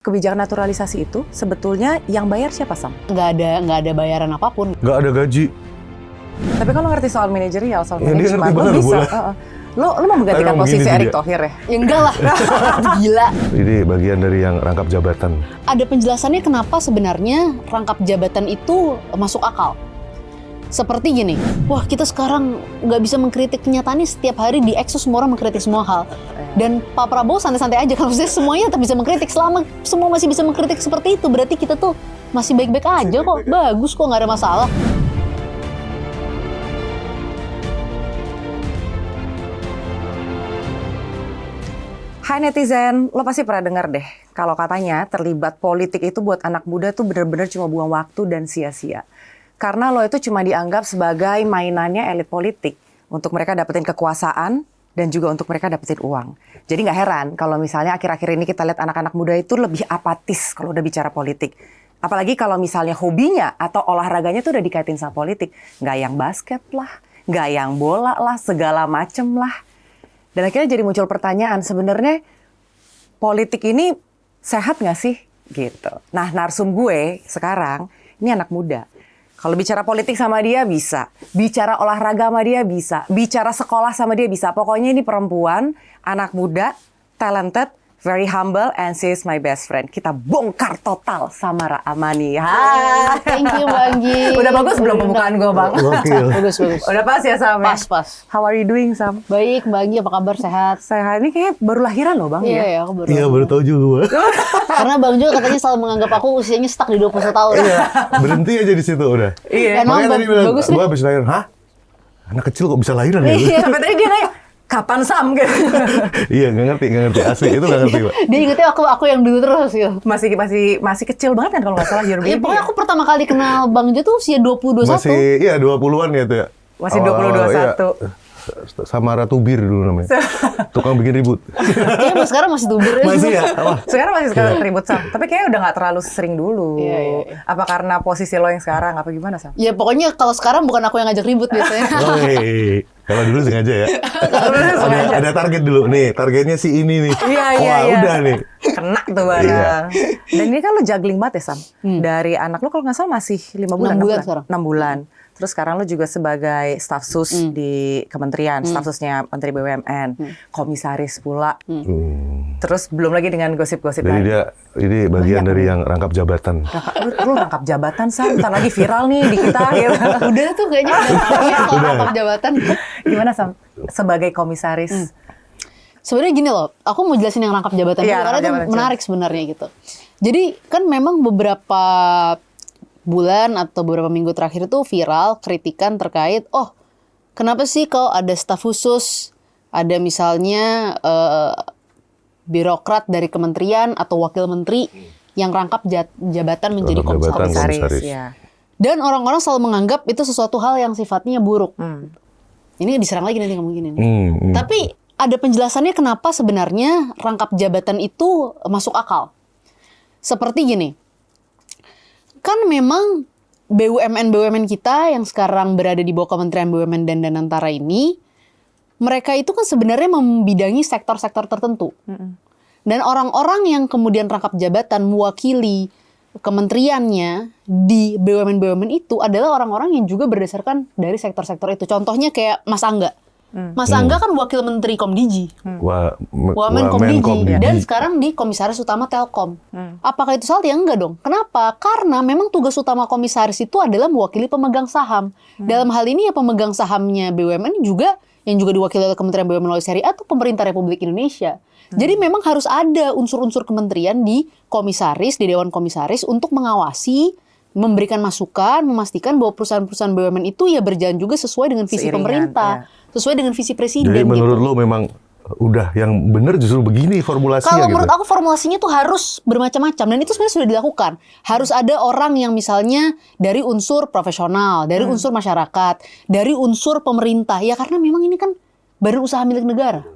Kebijakan naturalisasi itu sebetulnya yang bayar siapa, Sam? Nggak ada bayaran apapun. Nggak ada gaji. Tapi kalau ngerti soal manajerial, soal Ya, dia manajemen, ngerti lo bener, bisa. boleh. Lo mau menggantikan Emang posisi begini Erick dia. Thohir ya? Ya enggak lah, gila. Ini bagian dari yang rangkap jabatan. Ada penjelasannya kenapa sebenarnya rangkap jabatan itu masuk akal. Seperti gini, wah kita sekarang nggak bisa mengkritik kenyataannya, setiap hari di Exos semua orang mengkritik semua hal. Dan Pak Prabowo santai-santai aja, kalau maksudnya semuanya tetap bisa mengkritik. Selama semua masih bisa mengkritik seperti itu, berarti kita tuh masih baik-baik aja kok, bagus kok, nggak ada masalah. Hai netizen, lo pasti pernah dengar deh kalau katanya terlibat politik itu buat anak muda tuh bener-bener cuma buang waktu dan sia-sia. Karena lo itu cuma dianggap sebagai mainannya elit politik untuk mereka dapetin kekuasaan dan juga untuk mereka dapetin uang. Jadi nggak heran kalau misalnya akhir-akhir ini kita lihat anak-anak muda itu lebih apatis kalau udah bicara politik. Apalagi kalau misalnya hobinya atau olahraganya tuh udah dikaitin sama politik. Nggak yang basket lah, nggak yang bola lah, segala macem lah. Dan akhirnya jadi muncul pertanyaan, sebenarnya politik ini sehat nggak sih? Gitu. Nah, narsum gue sekarang, ini anak muda. Kalau bicara politik sama dia bisa, bicara olahraga sama dia bisa, bicara sekolah sama dia bisa. Pokoknya ini perempuan, anak muda, talented, very humble, and she is my best friend. Kita bongkar total Samara Amani. Hai. Thank you, Mbak Anggi. Udah bagus belum pembukaan gue, Bang? Gokil. Bagus. Udah pas ya, Sam? Pas, pas. How are you doing, Sam? Baik, Mbak Anggi, apa kabar, sehat? Sehat. Ini kayaknya baru lahiran loh, Bang. Iya, ya? ya, aku baru. Iya, baru tahu juga. Karena Bang Jo katanya selalu menganggap aku usianya stuck di 21 tahun. Berhenti aja di situ udah. Iya. Emang Makanya tadi bilang, bagus nih. gue habis lahiran, hah? Anak kecil kok bisa lahiran ya? Iya, sampai tadi dia nanya, kapan Sam? Gitu. Iya, nggak ngerti. Asli, itu nggak ngerti, Pak. Dia ingetnya aku yang dulu terus gitu. Masih kecil banget kan kalau nggak salah your Ya baby. pokoknya aku pertama kali kenal Bang Jo tuh usia 20-21. Masih, iya 20-an gitu ya. Masih Awal-awal, 20-21. iya. Samara Tubir dulu namanya. Tukang bikin ribut. Kayaknya sekarang masih tubir. Masih ya? Apa? Sekarang masih sekarang ribut Sam. Tapi kayaknya udah nggak terlalu sering dulu. Iya. Apa karena posisi lo yang sekarang? Apa gimana Sam? Ya pokoknya kalau sekarang bukan aku yang ngajak ribut biasanya. Oh, hei. Kalau dulu sengaja ya. Ada target dulu. Nih, targetnya si ini nih. Iya. Wah, udah nih. Kena tuh barang. Dan ini kan lo juggling banget ya Sam. Dari anak lo kalau nggak salah masih 5 bulan. 6 bulan sekarang. 6 bulan. Terus sekarang lo juga sebagai staf sus di kementerian, staf susnya Menteri BUMN, komisaris pula. Terus belum lagi dengan gosip-gosip Jadi lain. dia ini bagian dari yang rangkap jabatan. Lu rangkap jabatan Sam, ntar lagi viral nih di kita gitu. Udah tuh kayaknya kalau rangkap jabatan. Gimana Sam? Sebagai komisaris. Sebenarnya gini loh, aku mau jelasin yang rangkap jabatan Iya, dulu, karena rangkap itu jabatan, menarik sebenarnya gitu. Jadi kan memang beberapa bulan atau beberapa minggu terakhir itu viral kritikan terkait, oh kenapa sih kalau ada staf khusus, ada misalnya birokrat dari kementerian atau wakil menteri yang rangkap jabatan menjadi Rangkap jabatan, komisaris. komisaris. Ya. Dan orang-orang selalu menganggap itu sesuatu hal yang sifatnya buruk. Ini diserang lagi nanti ngomong gini nih. Tapi ada penjelasannya kenapa sebenarnya rangkap jabatan itu masuk akal. Seperti gini, kan memang BUMN kita yang sekarang berada di bawah Kementerian BUMN dan Danantara ini, mereka itu kan sebenarnya membidangi sektor-sektor tertentu. Dan orang-orang yang kemudian rangkap jabatan mewakili kementeriannya di BUMN itu adalah orang-orang yang juga berdasarkan dari sektor-sektor itu. Contohnya kayak Mas Angga. Mas Angga kan wakil menteri Komdiji. Wamen Komdiji. Dan sekarang di komisaris utama Telkom. Apakah itu salah? Ya enggak dong. Kenapa? Karena memang tugas utama komisaris itu adalah mewakili pemegang saham. Dalam hal ini ya pemegang sahamnya BUMN juga yang juga diwakili oleh Kementerian BUMN melalui Syariah atau pemerintah Republik Indonesia. Jadi memang harus ada unsur-unsur kementerian di komisaris, di Dewan Komisaris untuk mengawasi, memberikan masukan, memastikan bahwa perusahaan-perusahaan BUMN itu ya berjalan juga sesuai dengan visi Seiringan, pemerintah, sesuai dengan visi presiden. Jadi menurut gitu. lo memang udah yang benar justru begini formulasinya Kalau gitu. menurut aku formulasinya tuh harus bermacam-macam dan itu sebenarnya sudah dilakukan. Harus ada orang yang misalnya dari unsur profesional, dari unsur masyarakat, dari unsur pemerintah. Ya karena memang ini kan badan usaha milik negara.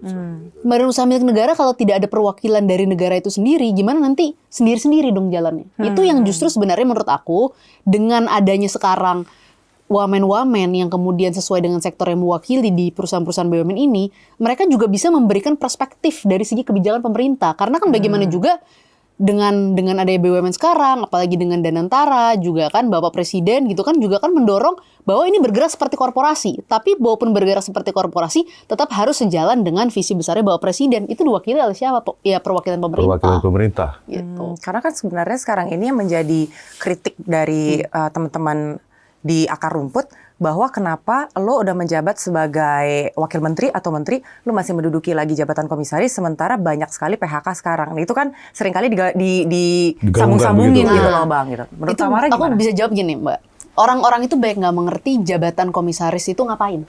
Badan usaha milik negara kalau tidak ada perwakilan dari negara itu sendiri, gimana nanti sendiri-sendiri dong jalannya. Itu yang justru sebenarnya menurut aku dengan adanya sekarang wamen-wamen yang kemudian sesuai dengan sektor yang mewakili di perusahaan-perusahaan BUMN ini, mereka juga bisa memberikan perspektif dari segi kebijakan pemerintah. Karena kan bagaimana juga dengan adanya BUMN sekarang, apalagi dengan Danantara juga kan Bapak Presiden gitu kan juga kan mendorong bahwa ini bergerak seperti korporasi. Tapi walaupun bergerak seperti korporasi, tetap harus sejalan dengan visi besarnya Bapak Presiden. Itu diwakili oleh siapa? Ya perwakilan pemerintah. Perwakilan pemerintah. Gitu. Karena kan sebenarnya sekarang ini yang menjadi kritik dari teman-teman di akar rumput bahwa kenapa lo udah menjabat sebagai wakil menteri atau menteri, lo masih menduduki lagi jabatan komisaris sementara banyak sekali PHK sekarang. Nah, itu kan seringkali disambung-sambungin begitu. gitu loh Bang. Gitu. Menurut Itu Tamara aku gimana? bisa jawab gini, Mbak. Orang-orang itu banyak nggak mengerti jabatan komisaris itu ngapain.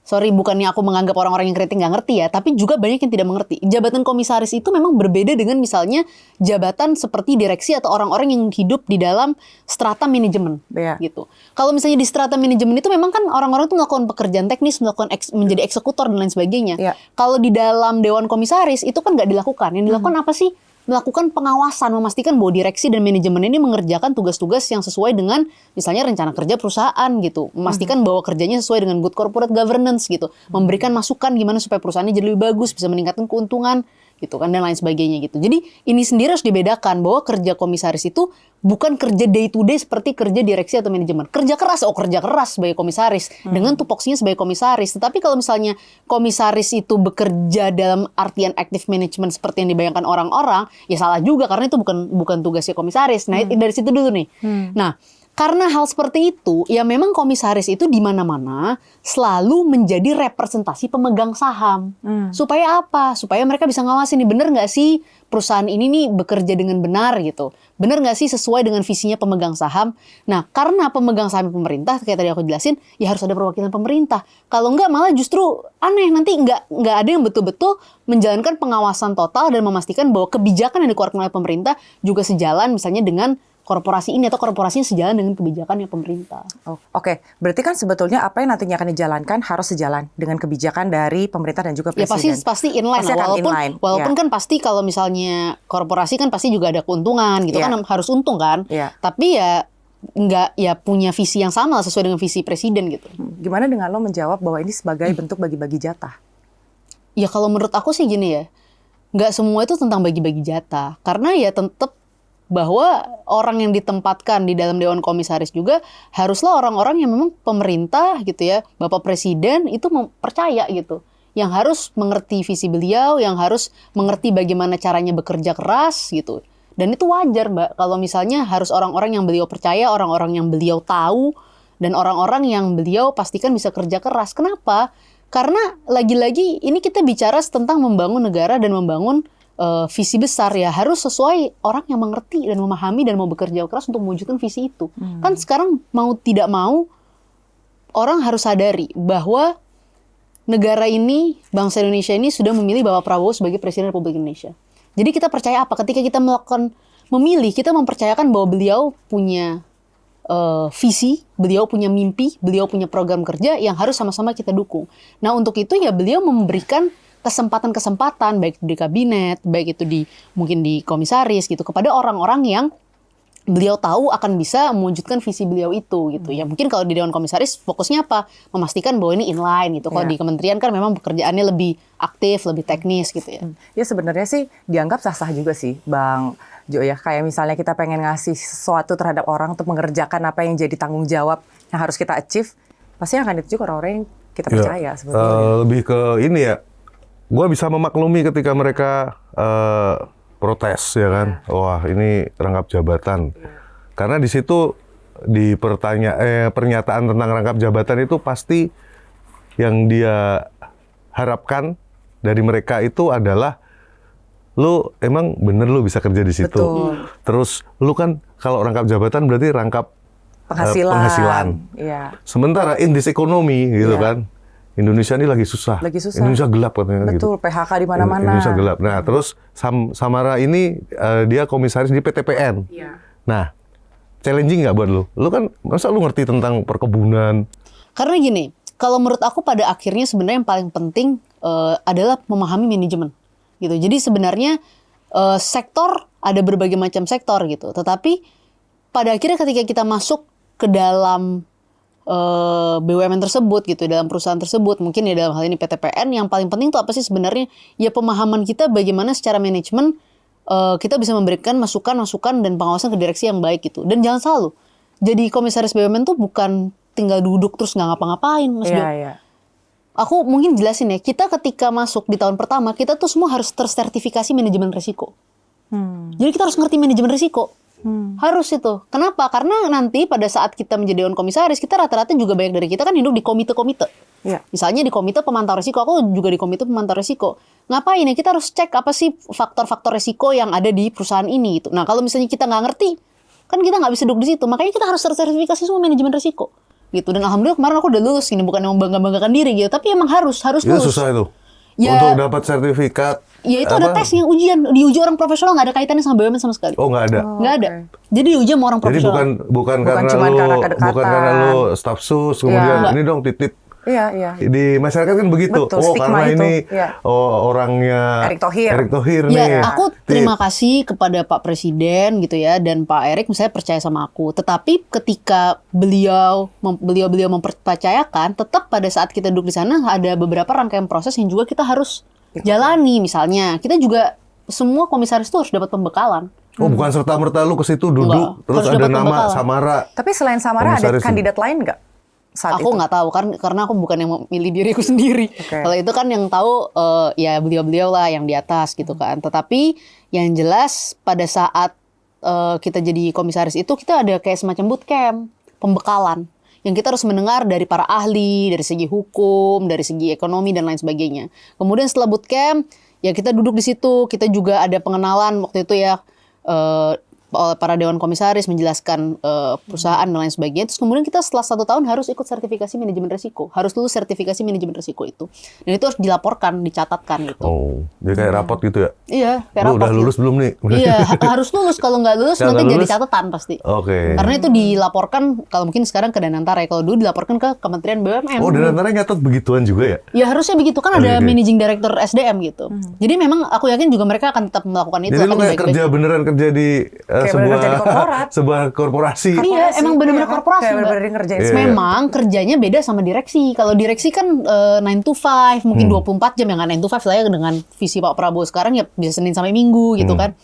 Sorry, bukannya aku menganggap orang-orang yang kritik nggak ngerti ya, tapi juga banyak yang tidak mengerti. Jabatan komisaris itu memang berbeda dengan misalnya jabatan seperti direksi atau orang-orang yang hidup di dalam strata manajemen. Iya. Gitu. Kalau misalnya di strata manajemen itu memang kan orang-orang itu melakukan pekerjaan teknis, menjadi eksekutor dan lain sebagainya. Iya. Kalau di dalam dewan komisaris itu kan nggak dilakukan. Yang dilakukan apa sih? Melakukan pengawasan, memastikan bahwa direksi dan manajemen ini mengerjakan tugas-tugas yang sesuai dengan misalnya rencana kerja perusahaan gitu. Memastikan bahwa kerjanya sesuai dengan good corporate governance gitu. Memberikan masukan gimana supaya perusahaannya jadi lebih bagus, bisa meningkatkan keuntungan gitu kan dan lain sebagainya gitu. Jadi ini sendiri harus dibedakan bahwa kerja komisaris itu bukan kerja day to day seperti kerja direksi atau manajemen. Kerja keras sebagai komisaris dengan tupoksinya sebagai komisaris. Tetapi kalau misalnya komisaris itu bekerja dalam artian active management seperti yang dibayangkan orang-orang, ya salah juga karena itu bukan tugasnya komisaris. Nah, dari situ dulu nih. Nah, karena hal seperti itu, ya memang komisaris itu di mana-mana selalu menjadi representasi pemegang saham. Supaya apa? Supaya mereka bisa ngawasin nih, bener nggak sih perusahaan ini nih bekerja dengan benar gitu. Bener nggak sih sesuai dengan visinya pemegang saham? Nah, karena pemegang saham pemerintah, kayak tadi aku jelasin, ya harus ada perwakilan pemerintah. Kalau nggak malah justru aneh, nanti nggak ada yang betul-betul menjalankan pengawasan total dan memastikan bahwa kebijakan yang dikeluarkan oleh pemerintah juga sejalan misalnya dengan korporasi ini atau korporasinya sejalan dengan kebijakannya pemerintah. Oh, Oke, berarti kan sebetulnya apa yang nantinya akan dijalankan harus sejalan dengan kebijakan dari pemerintah dan juga Ya presiden. pasti inline Pasti lah. akan inline, Walaupun ya. kan pasti kalau misalnya korporasi kan pasti juga ada keuntungan gitu Iya. kan harus untung kan. Iya. Tapi ya nggak ya punya visi yang sama sesuai dengan visi presiden gitu. Gimana dengan lo menjawab bahwa ini sebagai bentuk bagi-bagi jatah? Ya kalau menurut aku sih gini ya, nggak semua itu tentang bagi-bagi jatah. Karena ya tetap bahwa orang yang ditempatkan di dalam Dewan Komisaris juga haruslah orang-orang yang memang pemerintah gitu ya, Bapak Presiden itu percaya gitu. Yang harus mengerti visi beliau, yang harus mengerti bagaimana caranya bekerja keras gitu. Dan itu wajar Mbak, kalau misalnya harus orang-orang yang beliau percaya, orang-orang yang beliau tahu, dan orang-orang yang beliau pastikan bisa kerja keras. Kenapa? Karena lagi-lagi ini kita bicara tentang membangun negara dan membangun visi besar ya, harus sesuai orang yang mengerti dan memahami dan mau bekerja keras untuk mewujudkan visi itu. Kan sekarang mau tidak mau orang harus sadari bahwa negara ini, bangsa Indonesia ini sudah memilih Bapak Prabowo sebagai Presiden Republik Indonesia. Jadi kita percaya apa? Ketika kita memilih, kita mempercayakan bahwa beliau punya visi, beliau punya mimpi, beliau punya program kerja yang harus sama-sama kita dukung. Nah untuk itu ya beliau memberikan kesempatan-kesempatan baik di kabinet, baik itu mungkin di komisaris gitu kepada orang-orang yang beliau tahu akan bisa mewujudkan visi beliau itu gitu. Ya mungkin kalau di Dewan Komisaris fokusnya apa? Memastikan bahwa ini inline gitu. Kalau di kementerian kan memang pekerjaannya lebih aktif, lebih teknis gitu ya. Ya sebenarnya sih dianggap sah-sah juga sih Bang Jo ya. Kayak misalnya kita pengen ngasih sesuatu terhadap orang untuk mengerjakan apa yang jadi tanggung jawab yang harus kita achieve, pasti akan itu juga orang-orang yang kita percaya sebetulnya. Lebih ke ini ya, gue bisa memaklumi ketika mereka protes ya kan, wah ini rangkap jabatan. Karena di situ di pernyataan tentang rangkap jabatan itu pasti yang dia harapkan dari mereka itu adalah lu emang bener lu bisa kerja di situ. Betul. Terus lu kan kalau rangkap jabatan berarti rangkap Penghasilan. Iya. Sementara in this economy gitu Iya. kan. Indonesia ini lagi susah. Lagi susah. Indonesia gelap katanya gitu. Betul, PHK di mana-mana. Indonesia gelap. Nah, terus Samara ini dia komisaris di PTPN. Iya. Nah, challenging nggak buat lu? Lu kan masa lu ngerti tentang perkebunan? Karena gini, kalau menurut aku pada akhirnya sebenarnya yang paling penting adalah memahami manajemen gitu. Jadi sebenarnya sektor ada berbagai macam sektor gitu. Tetapi pada akhirnya ketika kita masuk ke dalam BUMN tersebut gitu, dalam perusahaan tersebut, mungkin ya dalam hal ini PTPN, yang paling penting itu apa sih sebenarnya? Ya pemahaman kita bagaimana secara manajemen kita bisa memberikan masukan-masukan dan pengawasan ke direksi yang baik gitu. Dan jangan selalu jadi komisaris BUMN tuh bukan tinggal duduk terus nggak ngapa-ngapain, Mas Jo. Iya. Aku mungkin jelasin ya, kita ketika masuk di tahun pertama, kita tuh semua harus tersertifikasi manajemen risiko. Jadi kita harus ngerti manajemen risiko. Harus itu. Kenapa? Karena nanti pada saat kita menjadi dewan komisaris, kita rata-rata juga banyak dari kita kan hidup di komite-komite. Iya. Misalnya di komite pemantau risiko, aku juga di komite pemantau risiko. Ngapain ya? Kita harus cek apa sih faktor-faktor risiko yang ada di perusahaan ini gitu. Nah, kalau misalnya kita nggak ngerti, kan kita nggak bisa duduk di situ. Makanya kita harus tersertifikasi semua manajemen risiko. Gitu. Dan alhamdulillah kemarin aku udah lulus, ini bukan yang membangga-banggakan diri gitu, tapi emang harus Itu lulus. susah itu. Ya, Untuk dapat sertifikat. Ya itu ada tesnya, ujian. Diuji orang profesional, nggak ada kaitannya sama BUMN sama sekali. Oh, nggak ada. Nggak ada. Jadi diuji sama orang Jadi profesional. bukan karena cuma karena kedekatan. bukan karena lu staf sus kemudian Iya. ini dong titip. Iya. Di masyarakat kan begitu. Betul, Oh, stigma karena itu. ini Iya. orangnya Erick Thohir nih. Ya, aku terima kasih kepada Pak Presiden gitu ya, dan Pak Erick misalnya percaya sama aku. Tetapi ketika beliau mempercayakan, tetap pada saat kita duduk di sana ada beberapa rangkaian proses yang juga kita harus jalani. Misalnya, kita juga semua komisaris itu harus dapat pembekalan. Oh, bukan serta-merta lu ke situ duduk Enggak, terus harus ada dapat nama pembekalan. Samara. Tapi selain Samara ada Komisaris kandidat lain nggak saat Aku itu? nggak tahu karena aku bukan yang memilih diriku sendiri. Oke. Kalau itu kan yang tahu ya beliau-beliau lah yang di atas gitu kan. Tetapi yang jelas pada saat kita jadi komisaris itu kita ada kayak semacam bootcamp, pembekalan yang kita harus mendengar dari para ahli, dari segi hukum, dari segi ekonomi dan lain sebagainya. Kemudian setelah bootcamp ya kita duduk di situ, kita juga ada pengenalan waktu itu ya oleh para dewan komisaris menjelaskan perusahaan dan lain sebagainya. Terus kemudian kita setelah 1 tahun harus ikut sertifikasi manajemen risiko. Harus lulus sertifikasi manajemen risiko itu. Dan itu harus dilaporkan, dicatatkan gitu. Oh, dia kayak rapot gitu ya. Iya, kayak Lu raport udah lulus gitu. belum nih? Iya, harus lulus. Kalau nggak lulus Kalau nanti nggak jadi lulus? catatan pasti. Oke. Karena itu dilaporkan, kalau mungkin sekarang ke Danantara ya. Kalau dulu dilaporkan ke Kementerian BUMN. Oh, dan antara nyatet begituan juga ya? Ya harusnya begitu kan ada Oke. managing director SDM gitu. Jadi memang aku yakin juga mereka akan tetap melakukan itu. Jadi lu akan kayak baik-baik. kerja beneran kerja di Kayak bener kerja di korporat. sebuah korporasi. Iya, emang bener-bener korporasi, Kayak Mbak. bener-bener ngerjain Iya. semua. Memang kerjanya beda sama direksi. Kalau direksi kan 9 to 5, mungkin 24 jam, ya nggak 9 to 5 lah ya, dengan visi Pak Prabowo sekarang ya bisa Senin sampai Minggu gitu kan.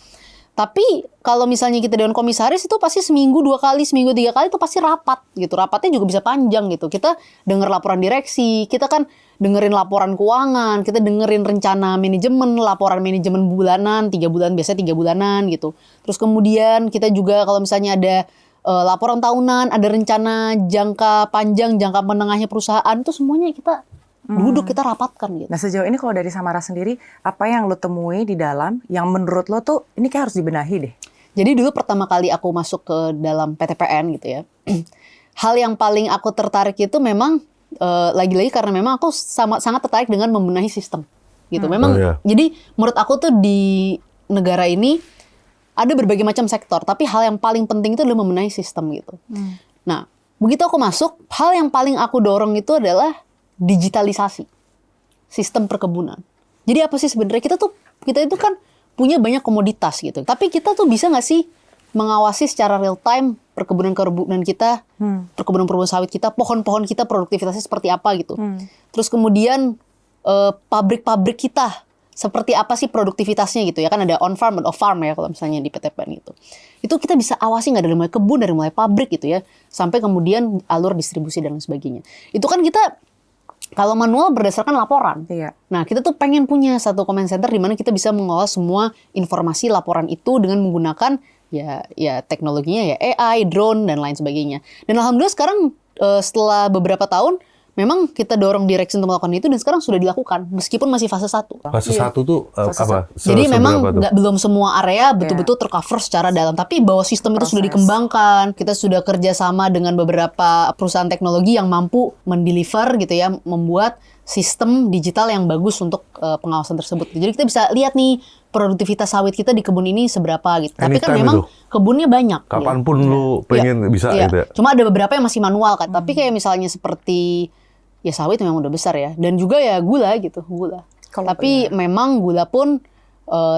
Tapi kalau misalnya kita dewan komisaris itu pasti seminggu 2 kali, seminggu 3 kali itu pasti rapat gitu. Rapatnya juga bisa panjang gitu. Kita denger laporan direksi, kita kan dengerin laporan keuangan, kita dengerin rencana manajemen, laporan manajemen bulanan, 3 bulan, biasanya 3 bulanan gitu. Terus kemudian kita juga kalau misalnya ada laporan tahunan, ada rencana jangka panjang, jangka menengahnya perusahaan, itu semuanya kita duduk, kita rapatkan gitu. Nah sejauh ini kalau dari Samara sendiri, apa yang lo temui di dalam yang menurut lo tuh ini kayak harus dibenahi deh? Jadi dulu pertama kali aku masuk ke dalam PTPN gitu ya, hal yang paling aku tertarik itu memang lagi-lagi karena memang aku sangat tertarik dengan membenahi sistem gitu. Memang Oh, iya. jadi menurut aku tuh di negara ini ada berbagai macam sektor, tapi hal yang paling penting itu adalah membenahi sistem gitu. Nah, begitu aku masuk, hal yang paling aku dorong itu adalah digitalisasi sistem perkebunan. Jadi apa sih sebenarnya kita itu kan punya banyak komoditas gitu. Tapi kita tuh bisa nggak sih mengawasi secara real time perkebunan kita, perkebunan sawit kita, pohon-pohon kita produktivitasnya seperti apa gitu. Terus kemudian pabrik-pabrik kita seperti apa sih produktivitasnya gitu ya, kan ada on farm dan off farm ya kalau misalnya di PTPN gitu. Itu kita bisa awasi nggak dari mulai kebun, dari mulai pabrik gitu ya, sampai kemudian alur distribusi dan lain sebagainya. Itu kan kita kalau manual berdasarkan laporan. Iya. Nah, kita tuh pengen punya satu command center di mana kita bisa mengolah semua informasi laporan itu dengan menggunakan ya teknologinya ya AI, drone dan lain sebagainya. Dan alhamdulillah sekarang setelah beberapa tahun memang kita dorong direksi untuk melakukan itu dan sekarang sudah dilakukan meskipun masih fase 1. Fase 1 tuh apa? Jadi memang Seberapa tuh? belum semua area betul-betul tercover secara dalam, tapi bahwa sistem itu sudah dikembangkan, kita sudah kerjasama dengan beberapa perusahaan teknologi yang mampu mendeliver gitu ya, membuat sistem digital yang bagus untuk pengawasan tersebut. Jadi kita bisa lihat nih produktivitas sawit kita di kebun ini seberapa gitu. Tapi kan Anytime memang itu. kebunnya banyak. Kapanpun lu pengen bisa Iya. gitu ya. Cuma ada beberapa yang masih manual kan. Tapi kayak misalnya seperti ya sawit memang udah besar ya, dan juga ya gula gitu, gula. Tapi memang gula pun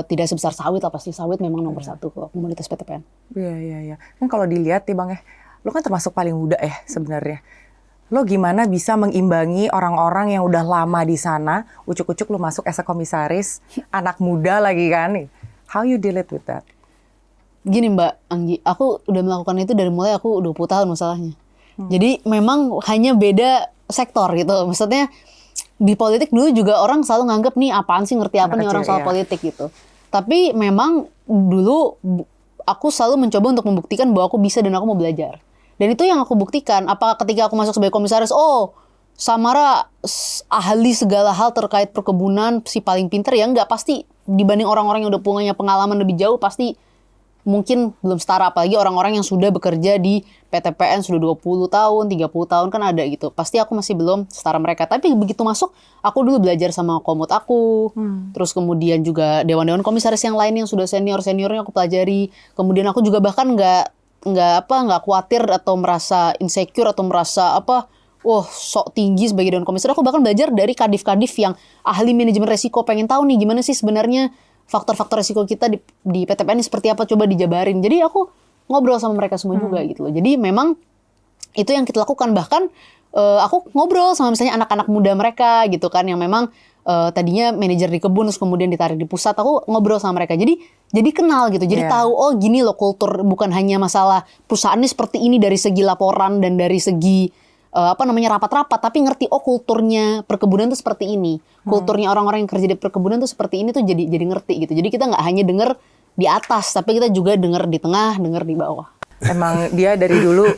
tidak sebesar sawit lah, pasti sawit memang nomor 1 kalau komoditas PTPN. Iya. Kan kalau dilihat nih Bang ya, lo kan termasuk paling muda ya sebenarnya. Lo gimana bisa mengimbangi orang-orang yang udah lama di sana, ucuk-ucuk lo masuk as a komisaris, anak muda lagi kan nih. How you deal it with that? Gini Mbak Anggi, aku udah melakukan itu dari mulai aku 20 tahun masalahnya. Jadi memang hanya beda sektor gitu. Maksudnya di politik dulu juga orang selalu nganggap nih apaan sih ngerti apa Anak nih orang kecil, soal iya. politik gitu. Tapi memang dulu aku selalu mencoba untuk membuktikan bahwa aku bisa dan aku mau belajar. Dan itu yang aku buktikan. Apa ketika aku masuk sebagai komisaris, Samara ahli segala hal terkait perkebunan, si paling pinter ya enggak, pasti dibanding orang-orang yang udah punya pengalaman lebih jauh pasti mungkin belum setara, apalagi orang-orang yang sudah bekerja di PTPN sudah 20 tahun, 30 tahun kan ada gitu. Pasti aku masih belum setara mereka. Tapi begitu masuk, aku dulu belajar sama komut aku. Terus kemudian juga dewan-dewan komisaris yang lain yang sudah seniornya aku pelajari. Kemudian aku juga bahkan nggak khawatir atau merasa insecure atau merasa sok tinggi sebagai dewan komisaris. Aku bahkan belajar dari kadif-kadif yang ahli manajemen resiko, pengen tahu nih gimana sih sebenarnya faktor-faktor resiko kita di PTPN ini seperti apa, coba dijabarin. Jadi aku ngobrol sama mereka semua juga gitu loh. Jadi memang itu yang kita lakukan. Bahkan aku ngobrol sama misalnya anak-anak muda mereka gitu kan, yang memang tadinya manajer di kebun terus kemudian ditarik di pusat. Aku ngobrol sama mereka. Jadi kenal gitu. Jadi tahu gini loh kultur, bukan hanya masalah perusahaan ini seperti ini dari segi laporan dan dari segi rapat-rapat, tapi ngerti kulturnya perkebunan tuh seperti ini. Kulturnya orang-orang yang kerja di perkebunan tuh seperti ini tuh jadi ngerti gitu. Jadi kita nggak hanya denger di atas, tapi kita juga denger di tengah, denger di bawah. Emang dia dari dulu.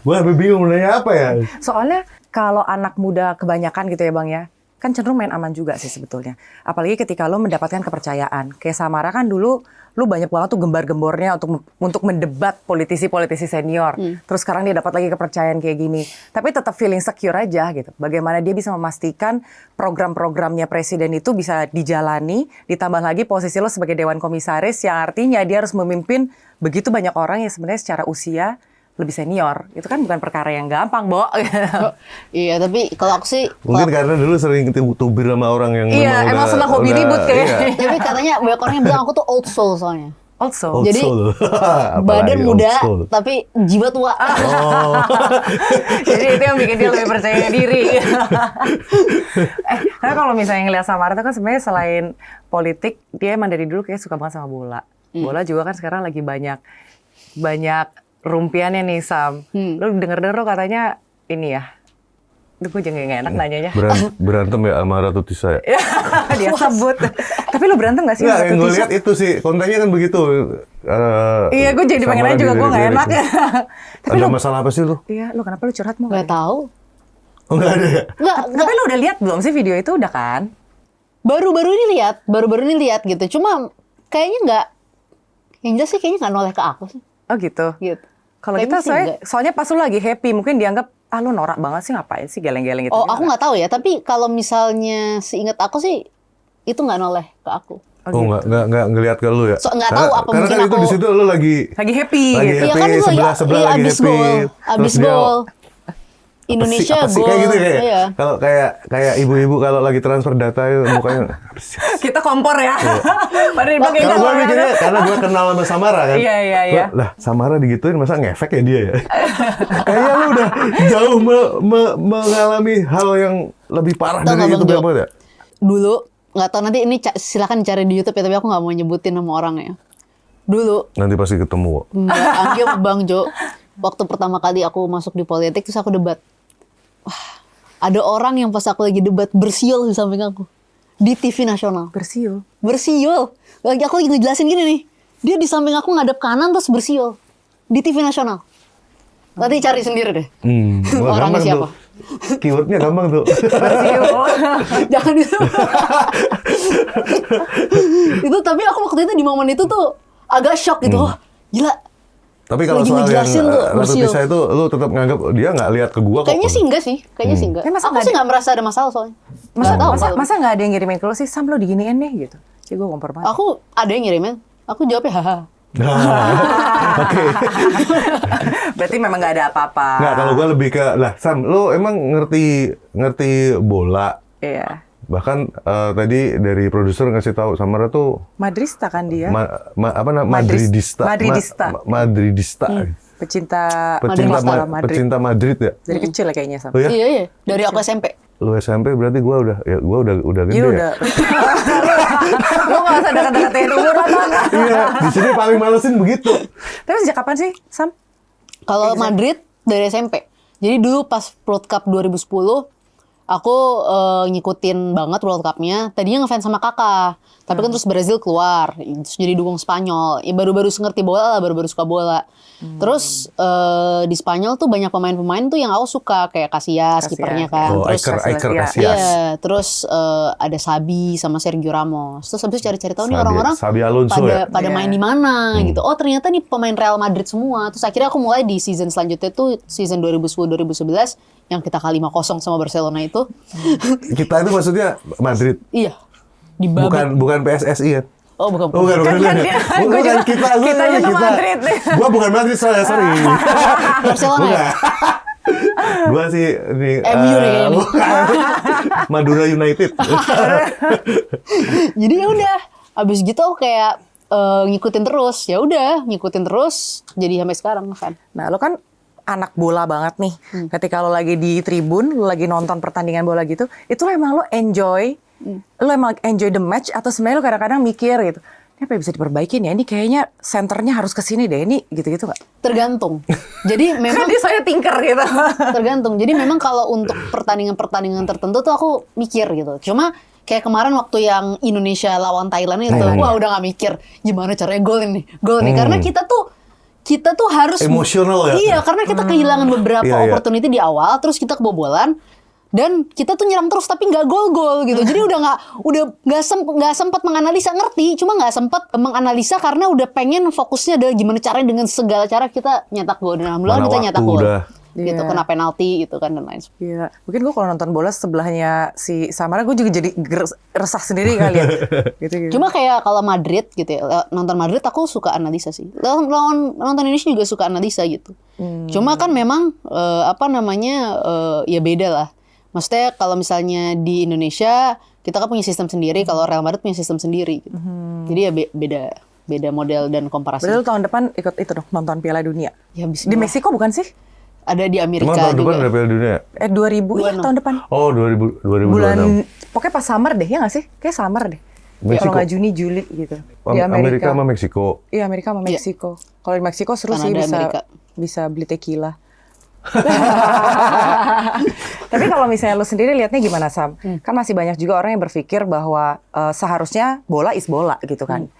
Gue bingung mau nanya apa ya. Soalnya kalau anak muda kebanyakan gitu ya Bang ya, kan cenderung main aman juga sih sebetulnya. Apalagi ketika lo mendapatkan kepercayaan. Kayak Samara kan dulu lu banyak banget tuh gembar-gembornya untuk mendebat politisi-politisi senior. Terus sekarang dia dapat lagi kepercayaan kayak gini. Tapi tetap feeling secure aja gitu. Bagaimana dia bisa memastikan program-programnya presiden itu bisa dijalani, ditambah lagi posisi lo sebagai dewan komisaris yang artinya dia harus memimpin begitu banyak orang yang sebenarnya secara usia lebih senior. Itu kan bukan perkara yang gampang, Bo. Iya, tapi kalau aku sih mungkin karena dulu sering tubir sama orang yang emang senang hobi ribut kayaknya. tapi katanya banyak orang yang bilang aku tuh old soul soalnya. Old soul. Jadi badan muda tapi jiwa tua. Jadi itu yang bikin dia lebih percaya diri. Karena kalau misalnya ngeliat Samara itu kan sebenarnya selain politik, dia emang dari dulu kayak suka banget sama bola. Bola juga kan sekarang lagi banyak rumpiannya nih Sam. Lu denger-denger lo katanya ini ya. Duh, gue jadi gak enak nanyanya. Berantem ya sama Ratu Tisa ya? Dia sebut. Tapi lu berantem gak sih sama Nggak, Ratu yang gue Tisa? lihat itu sih, kontennya kan begitu. Iya, gue jadi pengen nanya juga, gue gak enak. Tapi ada masalah apa sih lu? Iya, lu kenapa lu curhat mau? Nggak tahu. Oh nggak ada ya? Tapi lu udah lihat belum sih video itu udah kan? Baru-baru ini lihat gitu. Cuma kayaknya nggak, yang jelas sih kayaknya nggak noleh ke aku sih. Oh gitu? Gitu. Kalau Kayaknya kita sih enggak. soalnya pas lu lagi happy, mungkin dianggap, lu norak banget sih ngapain sih geleng-geleng gitu. Oh, aku nggak tahu ya. Tapi kalau misalnya seingat aku sih itu nggak noleh ke aku. Oh nggak ngelihat ke lu ya? Nggak tahu apa karena mungkin kan itu aku di situ lu lagi happy lagi gitu. Iya kan itu sebelah lagi abis happy. gol, abis Terus dia, gol. Indonesia apa sih? gol. Kayak gitu kayak. Iya. Kalau kayak ibu-ibu kalau lagi transfer data itu mukanya. Kita kompor ya. Padahal dia pakai Kalau gue data. mikirnya karena gue kenal sama Samara kan. Iya. Lah Samara digituin masa ngefek ya dia ya. Kayaknya lu udah jauh mengalami hal yang lebih parah Tahu nggak, dari itu Bang Jo? banget ya. Dulu nggak tahu, nanti ini silakan cari di YouTube ya, tapi aku nggak mau nyebutin nama orangnya. Dulu Nanti pasti ketemu. Anggi Bang Jo, waktu pertama kali aku masuk di politik terus aku debat. Wah, ada orang yang pas aku lagi debat bersiul di samping aku di TV nasional. Bersiul. Lagi aku lagi ngejelasin gini nih, dia di samping aku ngadep kanan terus bersiul di TV nasional. Nanti cari sendiri deh. Wah, Orangnya gampang siapa? tuh. Keywordnya gampang tuh. Bersiul. Jangan itu. Itu tapi aku waktu itu di momen itu tuh agak shock gitu. Wah, gila. Tapi kalau Lagi soal yang ngejelasin tuh, Ratu bersiul. Tisa itu, lu tetap nganggap dia nggak lihat ke gua kok. Kayaknya sih enggak sih. Tapi masa Aku nggak sih nggak merasa ada masalah soalnya. Masa nggak ada yang ngirimin ke lu sih, Sam lo diginiin nih gitu. Sih gue kompor banget. Aku ada yang ngirimin. Aku jawabnya haha. Oke. Berarti memang nggak ada apa-apa. Nggak, kalau gua lebih ke, lah Sam, lu emang ngerti bola. Iya. Bahkan tadi dari produser ngasih tahu Samara tuh Madrista kan dia. Madridista. Madridista. Pecinta Pecinta Madrid. Madrid ya. Dari kecil ya kayaknya Sam. Oh ya? Iya. Dari aku SMP. lu SMP berarti gue udah gede Iya ya. udah. Lu nggak usah dekat-dekatin umur lah Bang. Iya, di sini paling malesin begitu. Tapi sejak kapan sih, Sam? Kalau Madrid dari SMP. Jadi dulu pas World Cup 2010 aku ngikutin banget World Cup-nya. Tadinya ngefans sama kakak. Tapi kan terus Brazil keluar. Terus jadi dukung Spanyol. Ya baru-baru ngerti bola lah, baru-baru suka bola. Terus di Spanyol tuh banyak pemain-pemain tuh yang aku suka. Kayak Casillas, kipernya kan. Oh, Terus Iker Casillas, Casillas. iya, terus ada Sabi sama Sergio Ramos. Terus habis itu cari-cari tahu nih orang-orang Sabi Alonso pada ya? main di mana gitu. Oh, ternyata nih pemain Real Madrid semua. Terus akhirnya aku mulai di season selanjutnya tuh season 2010-2011 yang kita kalah 5-0 sama Barcelona itu. Kita itu maksudnya Madrid. Iya. Di babak. Bukan PSSI kan? Oh, bukan. Oh, bukan Kitanya tuh Madrid. Gua bukan Madrid, sorry. Barcelona ya? Gua sih ini MU nih kayaknya. bukan. Madura United. Jadi ya udah, abis gitu aku kayak ngikutin terus. Ya udah, ngikutin terus jadi sampai sekarang kan. Nah, lo kan anak bola banget nih. Ketika lo lagi di tribun, lo lagi nonton pertandingan bola gitu, itu lo emang lo enjoy the match atau sebenarnya lo kadang-kadang mikir gitu, ini apa yang bisa diperbaikin ya? Ini kayaknya senternya harus ke sini deh. Ini gitu-gitu nggak? Tergantung. Jadi memang Dia saya tinker gitu. tergantung. Jadi memang kalau untuk pertandingan-pertandingan tertentu tuh aku mikir gitu. Cuma kayak kemarin waktu yang Indonesia lawan Thailand itu, wah udah nggak mikir gimana caranya gol nih. Karena kita tuh harus Emosional ya? Iya, karena kita kehilangan beberapa Iya, iya. opportunity di awal, terus kita kebobolan. Dan kita tuh nyerang terus tapi nggak gol-gol gitu. Jadi udah nggak sempat menganalisa, ngerti, cuma nggak sempat menganalisa karena udah pengen fokusnya adalah gimana caranya dengan segala cara kita nyetak gol. Dan alhamdulillah Mana kita nyetak waktu gol. udah. Gitu, Iya. kena penalti gitu kan dan lain sebagainya. Iya, mungkin gue kalau nonton bola sebelahnya si Samara, gue juga jadi resah sendiri kali ya. Gitu. Cuma kayak kalau Madrid gitu ya, nonton Madrid aku suka analisa sih. Nonton Indonesia juga suka analisa gitu. Cuma kan memang ya beda lah. Maksudnya kalau misalnya di Indonesia kita kan punya sistem sendiri, kalau Real Madrid punya sistem sendiri gitu. Jadi ya beda model dan komparasi. Berarti lu tahun depan ikut itu dong, nonton Piala Dunia. Ya, Di bismillah. Meksiko bukan sih? Ada di Emang Amerika tahun depan juga. ada Piala Dunia? 2000, iya tahun depan. Oh, 2026. Bulan, pokoknya pas summer deh, ya nggak sih? Kayak summer deh. Meksiko. Kalau nggak Juni, Juli gitu. Di Amerika Amerika. sama Meksiko. Iya, Amerika sama Meksiko. Kalau di Meksiko seru sih, Kanada, Amerika. bisa beli tequila. Tapi kalau misalnya lu sendiri lihatnya gimana, Sam? Kan masih banyak juga orang yang berpikir bahwa seharusnya bola is bola gitu kan.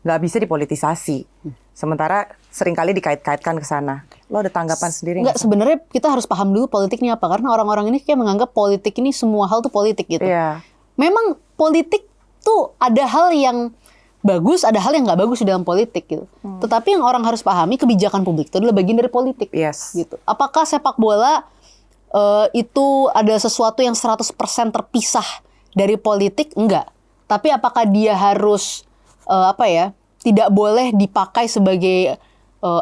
Nggak bisa dipolitisasi. Sementara seringkali dikait-kaitkan ke sana. Lo ada tanggapan sendiri Enggak, nggak? sebenarnya kita harus paham dulu politik ini apa. Karena orang-orang ini kayak menganggap politik ini semua hal tuh politik gitu. Iya. Memang politik tuh ada hal yang bagus, ada hal yang nggak bagus di dalam politik gitu. Tetapi yang orang harus pahami, kebijakan publik itu adalah bagian dari politik. Yes. Gitu. Apakah sepak bola itu ada sesuatu yang 100% terpisah dari politik? Enggak. Tapi apakah dia harus tidak boleh dipakai sebagai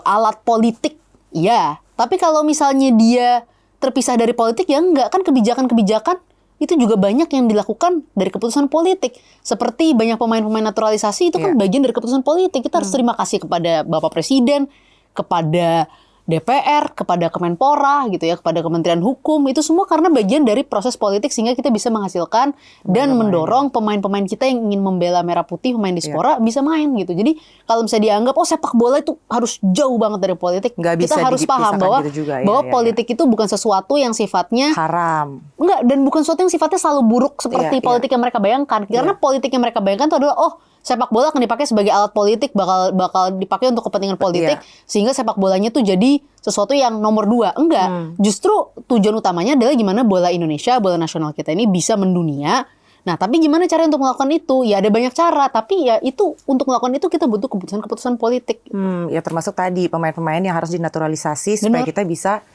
alat politik? Iya. Tapi kalau misalnya dia terpisah dari politik, ya enggak. Kan kebijakan-kebijakan itu juga banyak yang dilakukan dari keputusan politik. Seperti banyak pemain-pemain naturalisasi itu kan bagian dari keputusan politik. Kita harus terima kasih kepada Bapak Presiden, kepada DPR, kepada Kemenpora gitu ya, kepada Kementerian Hukum. Itu semua karena bagian dari proses politik sehingga kita bisa menghasilkan dan mendorong pemain-pemain kita yang ingin membela merah putih, pemain diaspora bisa main gitu. Jadi kalau misalnya dianggap sepak bola itu harus jauh banget dari politik, Nggak bisa kita harus paham dipisahkan bahwa gitu juga, politik itu bukan sesuatu yang sifatnya Haram. enggak, dan bukan sesuatu yang sifatnya selalu buruk seperti Iya, politik yang mereka bayangkan. Karena politik yang mereka bayangkan itu adalah sepak bola akan dipakai sebagai alat politik, bakal dipakai untuk kepentingan politik, sehingga sepak bolanya tuh jadi sesuatu yang nomor 2. Enggak, justru tujuan utamanya adalah gimana bola Indonesia, bola nasional kita ini bisa mendunia. Nah, tapi gimana cara untuk melakukan itu? Ya ada banyak cara, tapi ya itu untuk melakukan itu kita butuh keputusan-keputusan politik. Ya termasuk tadi pemain-pemain yang harus dinaturalisasi supaya kita bisa.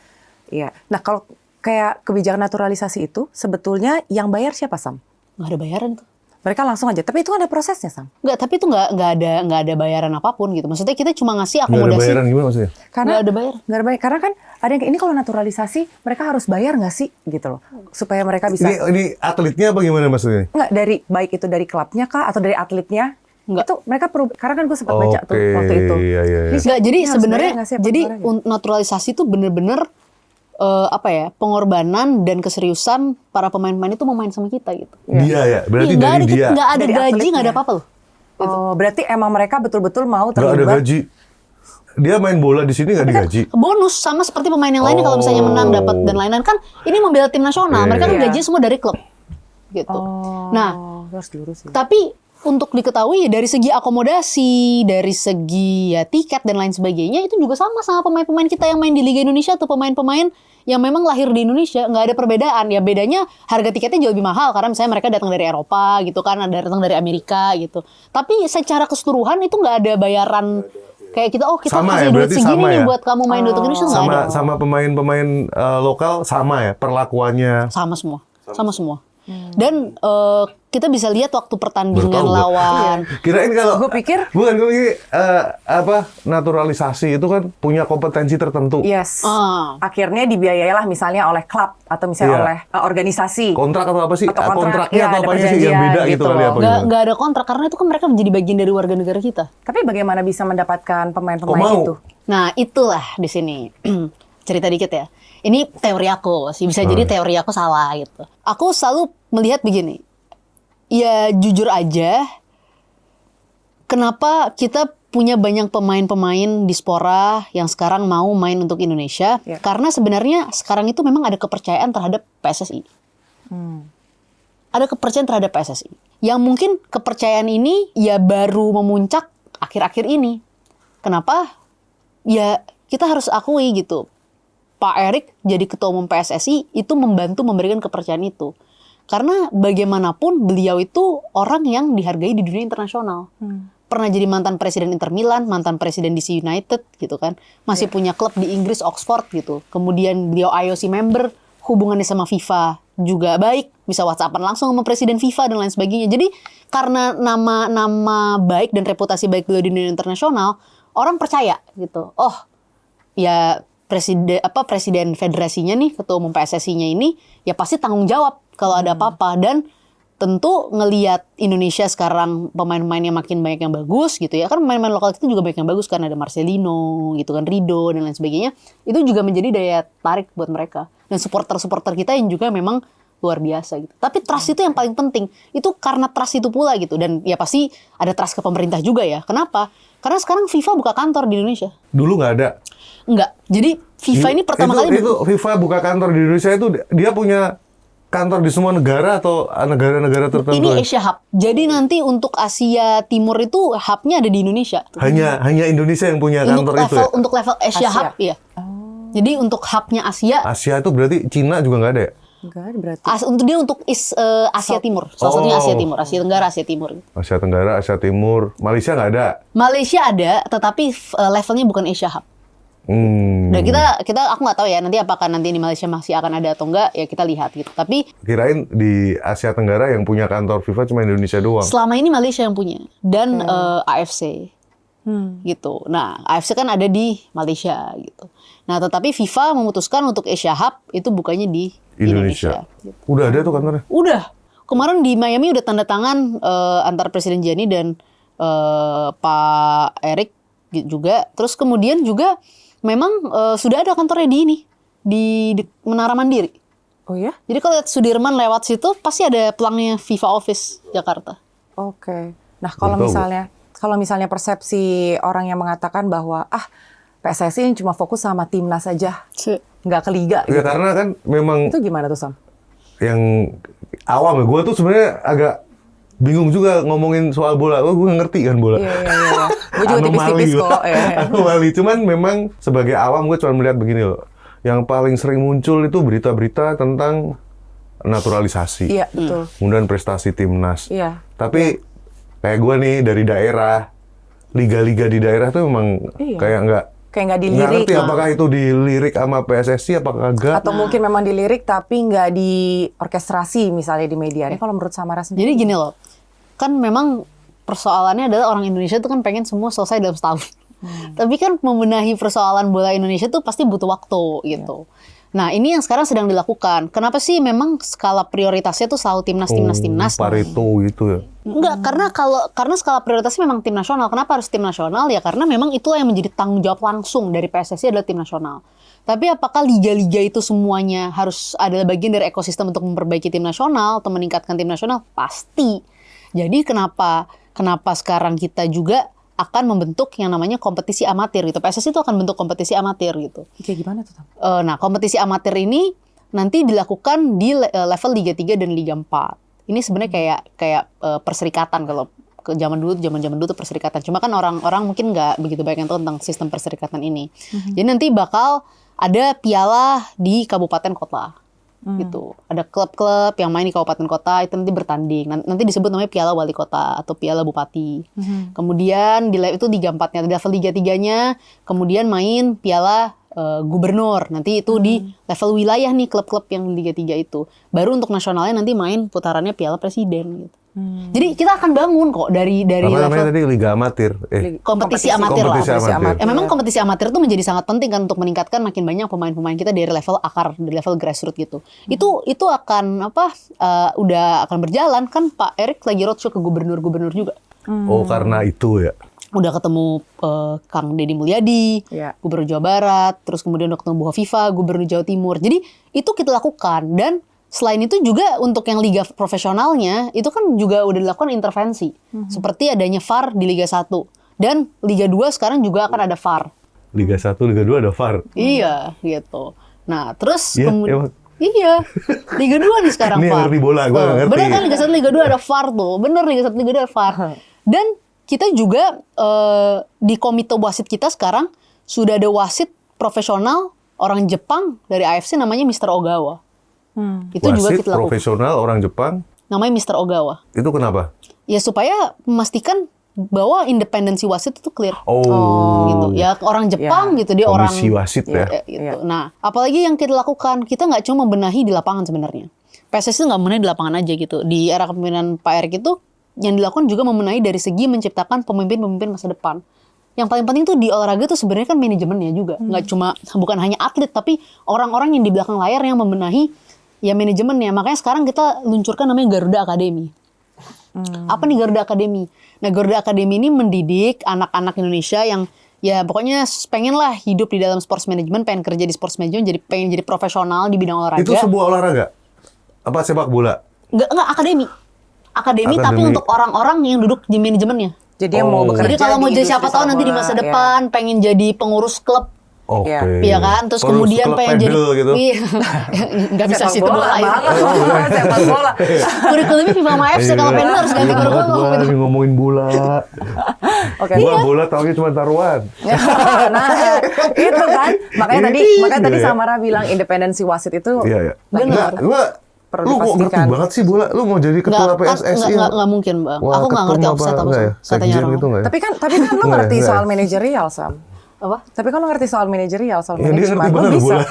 Iya. Nah kalau kayak kebijakan naturalisasi itu sebetulnya yang bayar siapa, Sam? Nggak ada bayaran tuh. Mereka langsung aja. Tapi itu ada prosesnya, Sam. Enggak, tapi itu nggak ada bayaran apapun gitu. Maksudnya kita cuma ngasih Nggak ada akomodasi. bayaran gimana maksudnya? Nggak ada bayar. Nggak ada bayar. Karena kan ada yang kayak ini kalau naturalisasi mereka harus bayar nggak sih gitu loh supaya mereka bisa. Ini atletnya apa gimana maksudnya? Nggak dari baik itu dari klubnya kah atau dari atletnya? Nggak. Itu mereka perlu. Karena kan gue sempat baca tuh waktu itu. Iya. Ini Nggak, jadi harus sebenarnya bayar nggak sih apa jadi gimana gitu? naturalisasi itu bener-bener pengorbanan dan keseriusan para pemain-pemain itu memain sama kita gitu. Dia ya, berarti Iya, nggak dari ada, dia. nggak ada Dari gaji, atletnya. nggak ada apa-apa loh. Oh, berarti emang mereka betul-betul mau Nggak ada terlibat. gaji. Dia main bola di sini nggak digaji. Bonus sama seperti pemain yang lainnya kalau misalnya menang dapat dan lain-lain kan ini membela tim nasional. Iya, Mereka kan iya. gaji semua dari klub. Gitu. Oh, Nah, harus dilurusin. tapi untuk diketahui dari segi akomodasi, dari segi ya tiket dan lain sebagainya itu juga sama pemain-pemain kita yang main di Liga Indonesia atau pemain-pemain yang memang lahir di Indonesia, nggak ada perbedaan. Ya bedanya harga tiketnya jauh lebih mahal karena misalnya mereka datang dari Eropa gitu kan, ada datang dari Amerika gitu. Tapi secara keseluruhan itu nggak ada bayaran kayak kita kita Sama kasih ya, duit berarti segini sama nih ya? buat kamu main untuk Indonesia nggak ada. Sama pemain-pemain lokal sama ya perlakuannya. Sama semua. Dan kita bisa lihat waktu pertandingan Baru tahu gua. lawan. Kirain kalau Gue pikir gue pikir naturalisasi itu kan punya kompetensi tertentu. yes. Ah. Akhirnya dibiayailah misalnya oleh klub atau misalnya Iya. oleh organisasi. Kontrak atau apa sih? Atau kontrak, Kontraknya ya, atau ada apanya sih yang perjanjian beda gitu gitu kali loh. apa Nggak, gimana? nggak ada kontrak karena itu kan mereka menjadi bagian dari warga negara kita. Tapi bagaimana bisa mendapatkan Kok pemain-pemain mau? itu? Nah itulah di sini cerita dikit ya. Ini teori aku sih, bisa jadi teori aku salah gitu. Aku selalu melihat begini. Ya jujur aja, kenapa kita punya banyak pemain-pemain diaspora yang sekarang mau main untuk Indonesia? Ya. Karena sebenarnya sekarang itu memang ada kepercayaan terhadap PSSI. Ada kepercayaan terhadap PSSI. Yang mungkin kepercayaan ini ya baru memuncak akhir-akhir ini. Kenapa? Ya kita harus akui gitu. Pak Erik jadi ketua umum PSSI itu membantu memberikan kepercayaan itu. Karena bagaimanapun beliau itu orang yang dihargai di dunia internasional. Pernah jadi mantan presiden Inter Milan, mantan presiden DC United gitu kan. Masih punya klub di Inggris, Oxford gitu. Kemudian beliau IOC member, hubungannya sama FIFA juga baik. Bisa WhatsAppan langsung sama presiden FIFA dan lain sebagainya. Jadi karena nama baik dan reputasi baik beliau di dunia internasional, orang percaya gitu. Oh, ya presiden federasinya nih, ketua umum PSSI-nya ini ya pasti tanggung jawab kalau ada apa-apa. Dan tentu ngelihat Indonesia sekarang pemain-pemainnya makin banyak yang bagus gitu ya. Kan pemain-pemain lokal itu juga banyak yang bagus kan, ada Marcelino gitu kan, Rido dan lain sebagainya. Itu juga menjadi daya tarik buat mereka. Dan supporter-supporter kita yang juga memang luar biasa gitu. Tapi trust itu yang paling penting. Itu karena trust itu pula gitu. Dan ya pasti ada trust ke pemerintah juga ya. Kenapa? Karena sekarang FIFA buka kantor di Indonesia. Dulu nggak ada. Enggak. Jadi FIFA ini pertama kali itu FIFA buka kantor di Indonesia itu dia punya kantor di semua negara atau negara-negara tertentu? ini Asia Hub. Jadi nanti untuk Asia Timur itu hubnya ada di Indonesia. Hanya Indonesia yang punya kantor itu ya? Untuk level Asia, Asia. Hub ya. Jadi untuk hubnya Asia, Asia itu berarti Cina juga nggak ada ya? Enggak ada berarti. untuk Asia Timur. Salah satunya Asia Timur, Asia Tenggara, Asia Timur. Asia Tenggara, Asia Timur, Malaysia nggak ada. Malaysia ada, tetapi levelnya bukan Asia Hub. Dan kita aku nggak tahu ya nanti apakah nanti di Malaysia masih akan ada atau enggak, ya kita lihat gitu. Tapi Kirain di Asia Tenggara yang punya kantor FIFA cuma Indonesia doang. selama ini Malaysia yang punya dan AFC gitu. Nah AFC kan ada di Malaysia gitu. Nah tetapi FIFA memutuskan untuk Asia Hub itu bukannya di Indonesia. Udah ada tuh kantornya? Udah kemarin di Miami udah tanda tangan antara Presiden Gianni dan Pak Erik juga. Terus kemudian juga memang sudah ada kantornya di Menara Mandiri. Oh ya? Jadi kalau lihat Sudirman lewat situ pasti ada pelangnya FIFA Office Jakarta. Oke. Nah, kalau Betul. misalnya persepsi orang yang mengatakan bahwa PSSI ini cuma fokus sama timnas saja, nggak ke liga Ya gitu. karena kan memang Itu gimana tuh, Sam? yang awam ya, gue tuh sebenarnya agak bingung juga ngomongin soal bola. Gue nggak ngerti kan bola. Iya. Gue juga tipis-tipis Anomali. kok. Ya. Anomali. Cuman memang sebagai awam gue cuma melihat begini loh. Yang paling sering muncul itu berita-berita tentang naturalisasi. Iya, betul. Kemudian prestasi timnas. Iya. Tapi kayak gue nih dari daerah, liga-liga di daerah tuh memang Iya. kayak Kayak nggak nggak dilirik. ngerti apakah itu dilirik sama PSSI apakah enggak. Atau mungkin memang dilirik tapi nggak diorkestrasi misalnya di media. Ini kalau menurut Samara sendiri. Jadi gini loh, kan memang persoalannya adalah orang Indonesia tuh kan pengen semua selesai dalam setahun. Tapi kan membenahi persoalan bola Indonesia tuh pasti butuh waktu gitu. Nah, ini yang sekarang sedang dilakukan. Kenapa sih memang skala prioritasnya tuh selalu timnas? Pareto gitu ya. Enggak, karena skala prioritasnya memang tim nasional. Kenapa harus tim nasional? Ya karena memang itulah yang menjadi tanggung jawab langsung dari PSSI adalah tim nasional. Tapi apakah liga-liga itu semuanya harus adalah bagian dari ekosistem untuk memperbaiki tim nasional atau meningkatkan tim nasional? Pasti. Jadi kenapa sekarang kita juga akan membentuk yang namanya kompetisi amatir gitu. PSSI itu akan bentuk kompetisi amatir gitu. Kayak gimana tuh? Nah, kompetisi amatir ini nanti dilakukan di level Liga 3 dan Liga 4. Ini sebenarnya kayak perserikatan kalau ke zaman dulu tuh perserikatan. Cuma kan orang-orang mungkin nggak begitu banyak yang tahu tentang sistem perserikatan ini. Jadi nanti bakal ada piala di kabupaten kota. Gitu. Ada klub-klub yang main di kabupaten kota itu nanti bertanding. Nanti disebut namanya piala wali kota atau piala bupati. Kemudian itu Liga 4-nya, di level Liga 3-nya kemudian main piala gubernur. Nanti itu di level wilayah nih klub-klub yang Liga 3 itu. Baru untuk nasionalnya nanti main putarannya piala presiden gitu. Jadi kita akan bangun kok dari Apa level namanya tadi Liga Amatir? kompetisi amatir lah. Kompetisi amatir. Memang kompetisi amatir itu menjadi sangat penting kan untuk meningkatkan makin banyak pemain-pemain kita dari level akar, dari level grassroots gitu. Itu akan udah akan berjalan kan. Pak Erik lagi roadshow ke gubernur-gubernur juga. Oh, karena itu ya. Udah ketemu Kang Deddy Mulyadi, gubernur Jawa Barat, terus kemudian udah ketemu Bu Hovifah, gubernur Jawa Timur. Jadi itu kita lakukan. Dan selain itu juga untuk yang liga profesionalnya itu kan juga udah dilakukan intervensi. Seperti adanya VAR di Liga 1 dan Liga 2 sekarang juga akan ada VAR. Liga 1, Liga 2 ada VAR. Iya, gitu. Nah, terus Iya, kemudian iya, Liga 2 nih sekarang Ini yang VAR. ngerti bola, gua nggak ngerti. Bener kan Liga 1, Liga 2 ada VAR tuh. Bener Liga 1, Liga 2 ada VAR. Dan kita juga di komite wasit kita sekarang sudah ada wasit profesional orang Jepang dari AFC namanya Mr. Ogawa. Itu Wasit juga kita lakukan. profesional orang Jepang. Namanya Mr. Ogawa. Itu kenapa? Ya supaya memastikan bahwa independensi wasit itu clear. Oh. Gitu. Ya orang Jepang gitu dia Komisi orang wasit ya. gitu. Nah, apalagi yang kita lakukan, kita nggak cuma membenahi di lapangan sebenarnya. PSSI itu nggak membenahi di lapangan aja gitu. Di era kepemimpinan Pak Erik itu yang dilakukan juga membenahi dari segi menciptakan pemimpin-pemimpin masa depan. Yang paling penting tuh di olahraga tuh sebenarnya kan manajemennya juga. Nggak cuma, bukan hanya atlet, tapi orang-orang yang di belakang layar yang membenahi ya manajemennya. Makanya sekarang kita luncurkan namanya Garuda Academy. Apa nih Garuda Academy? Nah, Garuda Academy ini mendidik anak-anak Indonesia yang ya pokoknya pengen lah hidup di dalam sports management, pengen kerja di sports management, pengen jadi profesional di bidang olahraga. Itu sebuah olahraga? Apa sepak bola? Enggak akademi. Akademi tapi untuk orang-orang yang duduk di manajemennya. Jadi yang mau bekerja Jadi kalau mau di jadi siapa industri tahu nanti di sepak masa bola, depan pengen jadi pengurus klub. Oke. Iya kan? Terus Pengurus kemudian klub pengen jadi pedal gitu. Iya. Enggak bisa Sepak situ bola. banget. Sepak bola. Kurikulumnya FIFA sama AFC kalau pedal harus ganti kurikulum. Gua lagi ngomongin bola. Oke. Gua bola taunya cuma taruhan. Nah, itu kan. Makanya tadi ya. Samara bilang independensi wasit itu Iya, iya. Benar. perlu Lu kok ngerti dipastikan. banget sih bola? Lu mau jadi ketua PSSI? Enggak mungkin, Bang. Wah, Aku enggak ngerti ketum offset apa enggak ya? katanya Sekjen orang. gitu enggak ya? Tapi kan lu Enggak, ngerti enggak. soal manajerial, Sam. Apa? Tapi kan lu ngerti soal manajerial, soal Iya, dia manajemen. ngerti Lu banget bisa. bola.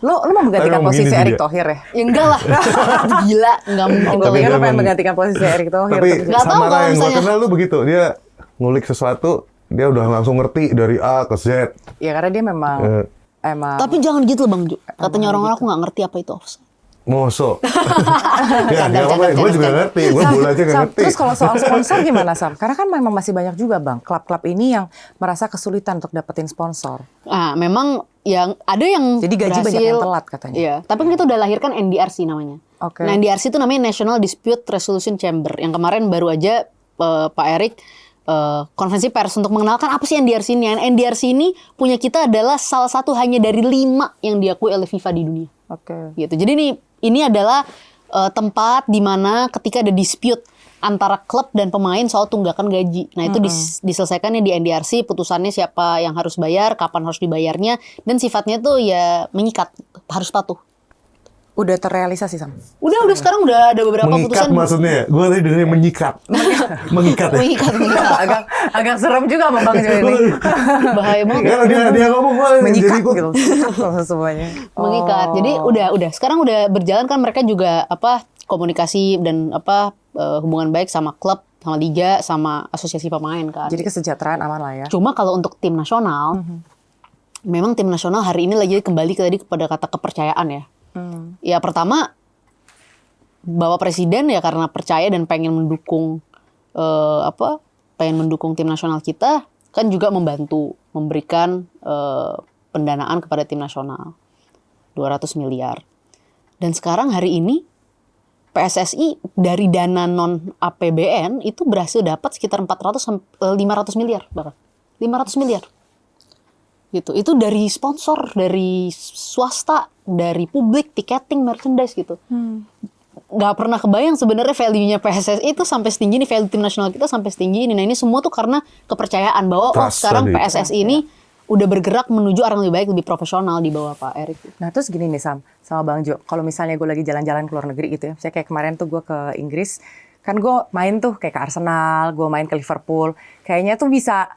Lu mau menggantikan Tapi emang posisi begini Erick dia. Thohir ya? Ya enggak lah. Gila, enggak mungkin Gue kalau pikir itu. lu pengen emang- menggantikan posisi Erick Thohir. Tapi Nggak tahu Samara kalau yang gua misalnya- kenal tuh begitu. Dia ngulik sesuatu, dia udah langsung ngerti dari A ke Z. Ya karena dia memang Eh, emang Tapi jangan gitu, Bang Ju. Katanya orang-orang aku enggak ngerti apa itu offset. Moso. Ya, Canda, nggak apa-apa. canda, Gue juga canda. ngerti. Gue bola aja nggak Sam, ngerti. terus kalau soal sponsor gimana, Sam? Karena kan memang masih banyak juga, Bang, klub-klub ini yang merasa kesulitan untuk dapetin sponsor. Nah, memang yang ada yang Jadi gaji berhasil, banyak yang telat katanya. Iya, tapi kan kita udah lahirkan NDRC namanya. Oke. Nah, NDRC itu namanya National Dispute Resolution Chamber yang kemarin baru aja Pak Erik konferensi pers untuk mengenalkan apa sih NDRC ini. NDRC ini punya kita adalah salah satu hanya dari 5 yang diakui oleh FIFA di dunia. Oke. Gitu. Jadi ini adalah tempat di mana ketika ada dispute antara klub dan pemain soal tunggakan gaji. Nah, itu diselesaikannya di NDRC, putusannya siapa yang harus bayar, kapan harus dibayarnya, dan sifatnya tuh ya mengikat, harus patuh. Udah terrealisasi, Sam? Udah sekarang udah ada beberapa Mengikat putusan. maksudnya ya? Gue tadi dengerin menyikat. Mengikat ya? Mengikat. agak serem juga sama Bang Jo ini. Bahaya banget. Ya, dia ngomong gue jadi Menyikat gue. gitu. Langsung semuanya. Mengikat. Jadi udah sekarang udah berjalan kan, mereka juga komunikasi dan hubungan baik sama klub, sama liga, sama asosiasi pemain kan. Jadi kesejahteraan aman lah ya. Cuma kalau untuk tim nasional memang tim nasional hari ini lagi kembali kepada kata kepercayaan ya. Ya pertama, Bapak Presiden ya karena percaya dan pengen mendukung tim nasional kita, kan juga membantu memberikan pendanaan kepada tim nasional 200 miliar. Dan sekarang hari ini PSSI dari dana non APBN itu berhasil dapat sekitar 500 miliar bahkan. 500 miliar. Gitu. Itu dari sponsor, dari swasta, dari publik, tiketing, merchandise gitu. Gak pernah kebayang sebenarnya value-nya PSSI itu sampai setinggi ini, value tim nasional kita sampai setinggi ini. Nah ini semua tuh karena kepercayaan bahwa sekarang tadi. PSSI ini udah bergerak menuju arah lebih baik, lebih profesional di bawah Pak Erick. Nah terus gini nih Sam, sama Bang Jo, kalau misalnya gue lagi jalan-jalan ke luar negeri gitu ya, misalnya kayak kemarin tuh gue ke Inggris, kan gue main tuh kayak ke Arsenal, gue main ke Liverpool, kayaknya tuh bisa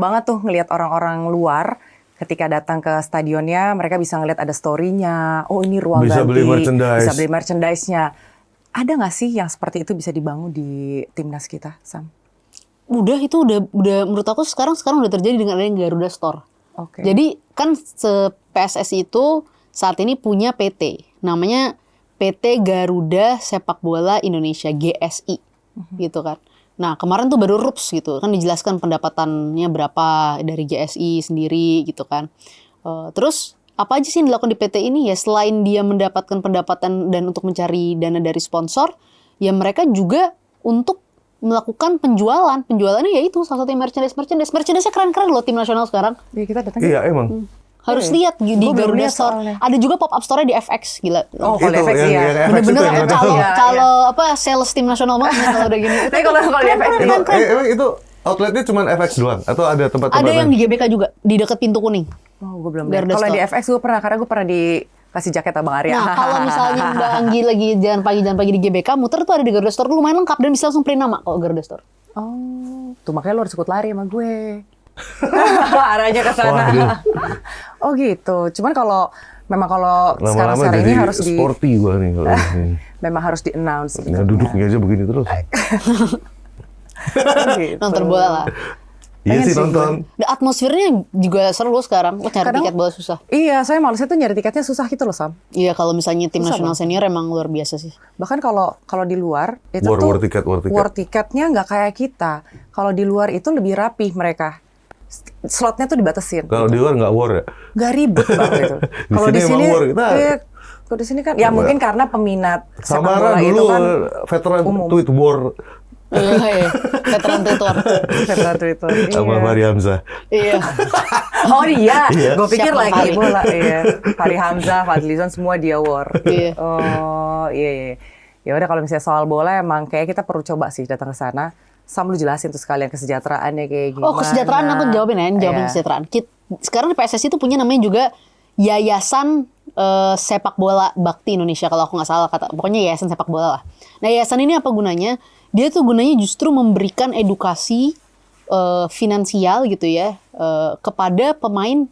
banget tuh ngelihat orang-orang luar ketika datang ke stadionnya, mereka bisa ngelihat ada story-nya, oh ini ruang Bisa ganti, beli merchandise. bisa beli merchandise-nya. Ada nggak sih yang seperti itu bisa dibangun di timnas kita, Sam? Udah menurut aku sekarang udah terjadi dengan adanya Garuda Store. Oke. Jadi kan PSSI itu saat ini punya PT, namanya PT Garuda Sepak Bola Indonesia GSI, gitu kan. Nah kemarin tuh baru RUPS gitu kan dijelaskan pendapatannya berapa dari GSI sendiri gitu kan. Terus apa aja sih yang dilakukan di PT ini ya selain dia mendapatkan pendapatan dan untuk mencari dana dari sponsor, ya mereka juga untuk melakukan penjualannya ya itu salah satu merchandise-nya keren-keren loh tim nasional sekarang. Iya kita datang. Iya emang. Harus lihat di Gua belum Garuda lihat Store. soalnya. Ada juga pop up store di FX, gila. Oh kalau Itu FX yang iya. FX itu Bener-bener yang ada. kalau sales tim nasional banget ya kalau udah gini. Tapi kalau di FX Emang itu outletnya cuma FX doang atau ada tempat-tempat Ada yang lain? di GBK juga di dekat pintu kuning. Oh gue belum Garuda lihat. Kalau Store. di FX gue pernah, karena gue pernah dikasih jaket Abang Arya. Nah, kalau misalnya Mbak Anggi lagi jalan pagi di GBK, muter tuh ada di Garuda Store lumayan lengkap dan bisa langsung print nama kalau Garuda Store. Oh, tuh makanya lo harus ikut lari sama gue. Arahnya ke sana. Waduh. Oh gitu. Cuman kalau Lama-lama sekarang jadi ini harus sporty gua nih kalau ini. memang harus di-announce gitu. Nah, duduknya aja begini terus. Gitu. Nonton bola lah. Iya Pengen sih sih nonton. Dan atmosfernya juga seru sekarang. Cari Kadang- tiket bola susah. Iya, saya malesnya tuh nyari tiketnya susah gitu loh, Sam. Iya, kalau misalnya tim Susah nasional banget. senior emang luar biasa sih. Bahkan kalau di luar itu War tuh tiket. war tiketnya nggak kayak kita. Kalau di luar itu lebih rapih mereka. Slotnya tuh dibatasin. Kalau di luar nggak war ya? Nggak ribet banget itu. Di Kalau sini di sini, emang war kita. iya, kalau di sini kan, ya mungkin karena peminat sepak bola Samara itu dulu kan veteran umum. tweet war Iya, veteran Twitter. veteran Twitter. sama Fahri Hamzah. Iya. Oh iya, Iya. gue pikir Siapa lagi Fahri? bola. Iya, Fahri Hamzah, Fadlizon semua dia war. Iya. Oh iya. Ya udah kalau misalnya soal bola emang kayak kita perlu coba sih datang ke sana. Sam lu jelasin tuh sekalian kesejahteraannya kayak gimana. Oh, kesejahteraan aku jawabin ya, Iya. kesejahteraan. Sekarang di PSSI itu punya namanya juga Yayasan Sepak Bola Bakti Indonesia kalau aku nggak salah kata. Pokoknya yayasan sepak bola lah. Nah, yayasan ini apa gunanya? Dia tuh gunanya justru memberikan edukasi finansial gitu ya kepada pemain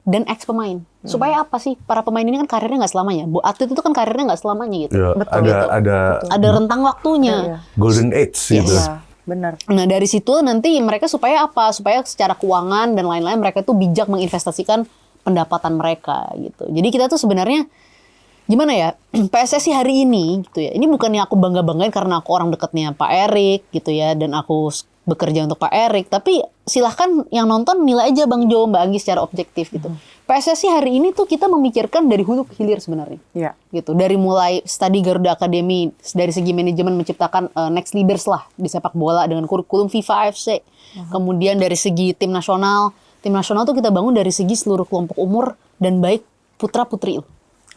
dan ex pemain. Supaya apa sih? Para pemain ini kan karirnya nggak selamanya. Atlet itu kan karirnya nggak selamanya gitu. Ya, Betul. ada Ada rentang waktunya. Iya. golden age gitu. Iya, benar. Nah dari situ nanti mereka supaya apa? Supaya secara keuangan dan lain-lain mereka tuh bijak menginvestasikan pendapatan mereka gitu. Jadi kita tuh sebenarnya gimana ya, PSSI hari ini gitu ya. Ini bukannya aku bangga-banggain karena aku orang dekatnya Pak Erick gitu ya. Dan aku bekerja untuk Pak Erick. Tapi silahkan yang nonton nilai aja Bang Jo, Mbak Anggi secara objektif gitu. PSSI hari ini tuh kita memikirkan dari hulu ke hilir sebenarnya. Iya. Gitu, dari mulai studi Garuda Academy dari segi manajemen menciptakan next leaders lah di sepak bola dengan kurikulum FIFA AFC. Kemudian dari segi tim nasional tuh kita bangun dari segi seluruh kelompok umur dan baik putra putri.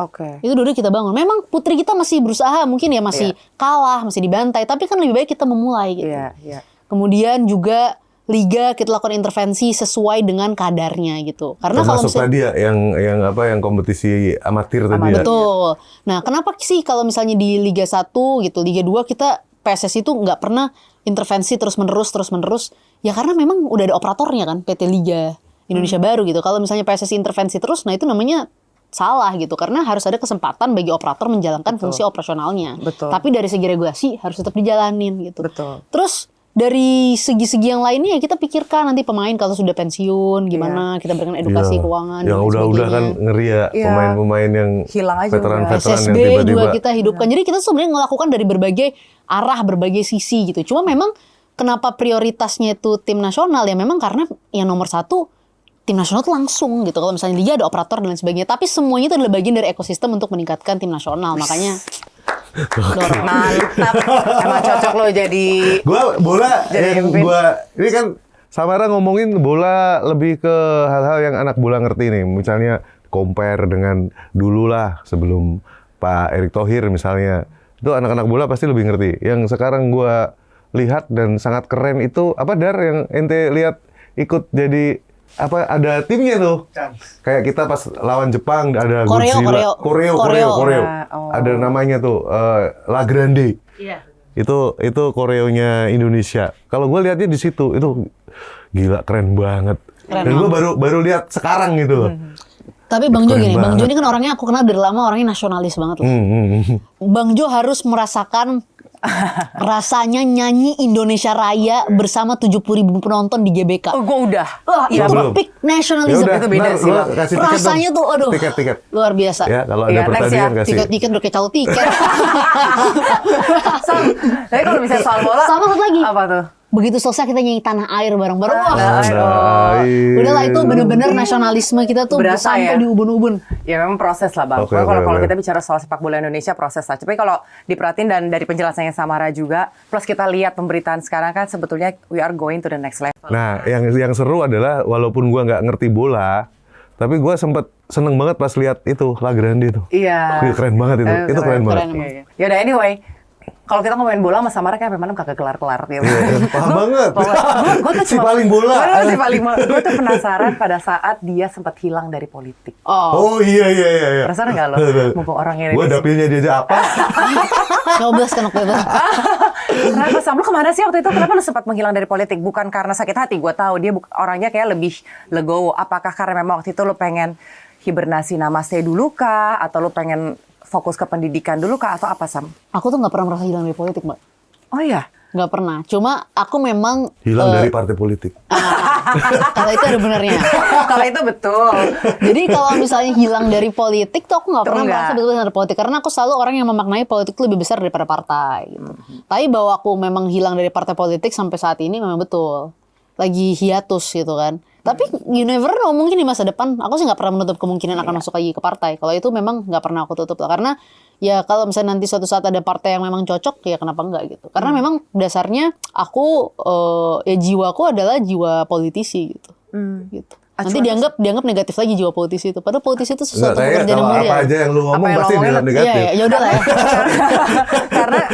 Oke. Itu dulu kita bangun. Memang putri kita masih berusaha, mungkin ya masih kalah, masih dibantai, tapi kan lebih baik kita memulai gitu. Iya. Kemudian juga liga kita lakukan intervensi sesuai dengan kadarnya gitu. Karena kalau Termasuk tadi ya yang kompetisi amatir tadi ya. Betul. Nah, kenapa sih kalau misalnya di Liga 1 gitu, Liga 2 kita PSSI itu nggak pernah intervensi terus-menerus? Ya karena memang udah ada operatornya kan, PT Liga Indonesia Baru gitu. Kalau misalnya PSSI intervensi terus, nah itu namanya salah gitu. Karena harus ada kesempatan bagi operator menjalankan fungsi operasionalnya. Betul. Tapi dari segi regulasi harus tetap dijalanin gitu. Betul. Terus dari segi-segi yang lainnya ya kita pikirkan nanti pemain kalau sudah pensiun gimana kita berikan edukasi keuangan yang dan lain udah kan sebagainya. ngeri ya pemain-pemain yang hilang aja veteran-veteran yang SSB tiba-tiba juga kita hidupkan. Jadi kita sebenarnya ngelakukan dari berbagai arah, berbagai sisi gitu. Cuma memang kenapa prioritasnya itu tim nasional ya memang karena yang nomor satu tim nasional itu langsung gitu. Kalau misalnya liga ada operator dan lain sebagainya. Tapi semuanya itu adalah bagian dari ekosistem untuk meningkatkan tim nasional. Makanya dorong. Mantap. Emang cocok lo jadi gua bola Jadi yang pemimpin. ini kan Samara ngomongin bola lebih ke hal-hal yang anak bola ngerti nih. Misalnya compare dengan dulu lah sebelum Pak Erick Thohir misalnya. Itu anak-anak bola pasti lebih ngerti. Yang sekarang gua lihat dan sangat keren itu apa Dar yang ente lihat ikut jadi apa ada timnya tuh. Kayak kita pas lawan Jepang ada Godzilla. Koreo. Oh. Ada namanya tuh La Grande. Iya. Itu koreonya Indonesia. Kalau gue lihatnya di situ itu gila keren banget. Dan gue baru lihat sekarang gitu loh. Tapi Bang Jo Keren gini, Bang Jo banget. ini kan orangnya aku kenal dari lama, orangnya nasionalis banget loh. Bang Jo harus merasakan rasanya nyanyi Indonesia Raya bersama 70.000 penonton di GBK. Oh, gue udah. Wah, itu belum. peak nasionalisme. Yaudah, itu beda ntar sih, gua Bang. kasih tiket Rasanya dong. tuh, aduh. Tiket. Luar biasa. Ya, kalau ada Iya, next pertandingan ya. kasih. Tiket udah kayak calo tiket. Tapi kalau misalnya soal bola, Sama satu lagi. apa tuh? Begitu selesai kita nyanyi Tanah Air bareng-bareng. Wah, udahlah itu Air. bener-bener nasionalisme kita tuh Berasa sampai ya? di ubun-ubun. Ya memang proses lah Bang. Oke, Kalau oke. kita bicara soal sepak bola Indonesia proses lah. Tapi kalau diperhatiin dan dari penjelasannya Samara juga, plus kita lihat pemberitaan sekarang kan sebetulnya we are going to the next level. Nah, yang seru adalah walaupun gua nggak ngerti bola, tapi gua sempet seneng banget pas lihat itu La Grande itu. Iya. Wih, keren banget itu. Itu keren banget. Keren. Iya. Yaudah anyway, kalau kita ngomongin bola sama Samara kayak memang kagak kelar-kelar gitu. Paham banget. Gue tuh Si paling bola. Si paling bola. Gue tuh penasaran pada saat dia sempat hilang dari politik. Oh, Oh iya. Penasaran nggak lo? Mumpung orangnya Gua ini. dapilnya dia aja apa? nyoblos kan waktu itu. Kenapa Sam? Lu kemana sih waktu itu? Kenapa lu sempat menghilang dari politik? Bukan karena sakit hati, gue tahu dia orangnya kayak lebih legowo. Apakah karena memang waktu itu lu pengen hibernasi namaste dulu kah? Atau lu pengen fokus ke pendidikan dulu kah? Atau apa Sam? Aku tuh nggak pernah merasa hilang dari politik, Mbak. Oh iya? Nggak pernah. Cuma aku memang Hilang dari partai politik. kalau itu ada benernya. Kalau itu betul. Jadi kalau misalnya hilang dari politik tuh aku nggak Tuh pernah enggak. merasa betul-betul dari politik karena aku selalu orang yang memaknai politik itu lebih besar daripada partai. Gitu. Tapi bahwa aku memang hilang dari partai politik sampai saat ini memang betul. Lagi hiatus gitu kan. Tapi you never know, mungkin di masa depan aku sih nggak pernah menutup kemungkinan akan masuk lagi ke partai. Kalau itu memang nggak pernah aku tutup lah karena ya kalau misalnya nanti suatu saat ada partai yang memang cocok ya kenapa enggak gitu. Karena memang dasarnya aku ya jiwaku adalah jiwa politisi gitu. Gitu. Nanti dianggap negatif lagi jiwa politisi itu. Padahal politisi itu sesuatu Enggak, pekerjaan yang kalau mulia. apa aja yang lu ngomong Apa yang pasti lo ngomongin, dianggap negatif. Iya, ya udah lah ya.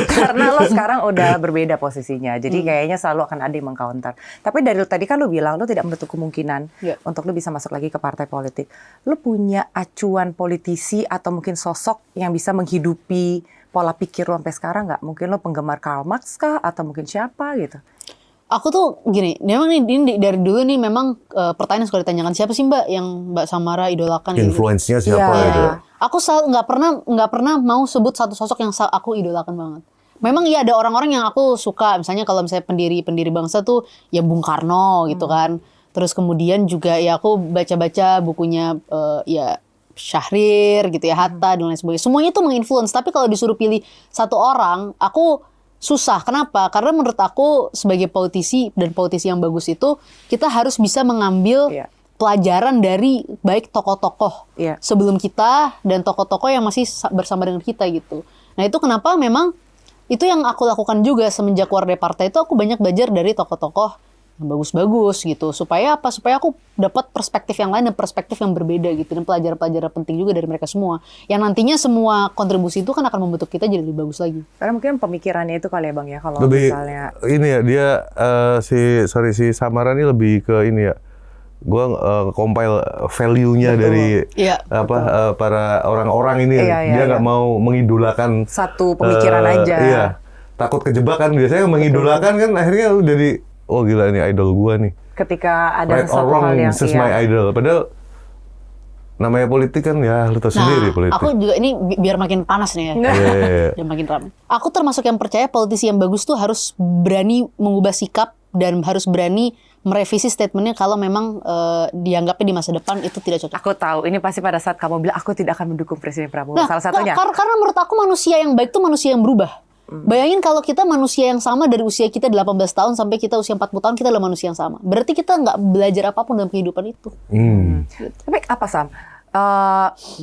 karena lo sekarang udah berbeda posisinya. Jadi kayaknya selalu akan ada yang meng-counter. Tapi dari tadi kan lo bilang lo tidak menutup kemungkinan Iya. untuk lo bisa masuk lagi ke partai politik. Lo punya acuan politisi atau mungkin sosok yang bisa menghidupi pola pikir lo sampai sekarang nggak? Mungkin lo penggemar Karl Marx kah? Atau mungkin siapa gitu? Aku tuh gini, memang ini dari dulu nih memang pertanyaan yang suka ditanyakan siapa sih Mbak yang Mbak Samara idolakan gitu. Influence-nya siapa Iya. gitu. Aku selalu nggak pernah mau sebut satu sosok yang aku idolakan banget. Memang iya ada orang-orang yang aku suka, misalnya kalau misalnya pendiri bangsa tuh ya Bung Karno gitu kan. Terus kemudian juga ya aku baca-baca bukunya ya Syahrir gitu ya, Hatta dan lain sebagainya. Semuanya tuh menginfluence, tapi kalau disuruh pilih satu orang, aku susah. Kenapa? Karena menurut aku sebagai politisi dan politisi yang bagus itu kita harus bisa mengambil Iya. pelajaran dari baik tokoh-tokoh Iya. sebelum kita dan tokoh-tokoh yang masih bersama dengan kita gitu. Nah itu kenapa memang itu yang aku lakukan juga semenjak keluar dari partai itu aku banyak belajar dari tokoh-tokoh yang bagus-bagus gitu. Supaya apa? Supaya aku dapat perspektif yang lain dan perspektif yang berbeda gitu. Dan pelajaran-pelajaran penting juga dari mereka semua. Yang nantinya semua kontribusi itu kan akan membentuk kita jadi lebih bagus lagi. Karena mungkin pemikirannya itu kali ya Bang ya. Kalau Lebih misalnya ini ya dia si Samara ini lebih ke ini ya. Gua compile value-nya dari Iya. para orang-orang ini. Iya, Dia iya, nggak iya. mau mengidolakan satu pemikiran aja. Iya. Takut kejebak kan biasanya mengidolakan kan akhirnya lu jadi oh gila ini idol gua nih. Ketika ada Right or sesuatu wrong, hal yang this is my idol. Padahal namanya politik kan ya lu tahu sendiri politik. Aku juga ini biar makin panas nih ya. Biar makin ramai. Aku termasuk yang percaya politisi yang bagus tuh harus berani mengubah sikap dan harus berani merevisi statementnya kalau memang dianggapnya di masa depan itu tidak cocok. Aku tahu, ini pasti pada saat kamu bilang aku tidak akan mendukung Presiden Prabowo. Nah, salah satunya. karena menurut aku manusia yang baik tuh manusia yang berubah. Bayangin kalau kita manusia yang sama dari usia kita 18 tahun sampai kita usia 40 tahun, kita adalah manusia yang sama. Berarti kita nggak belajar apapun dalam kehidupan itu. Gitu. Tapi apa Sam?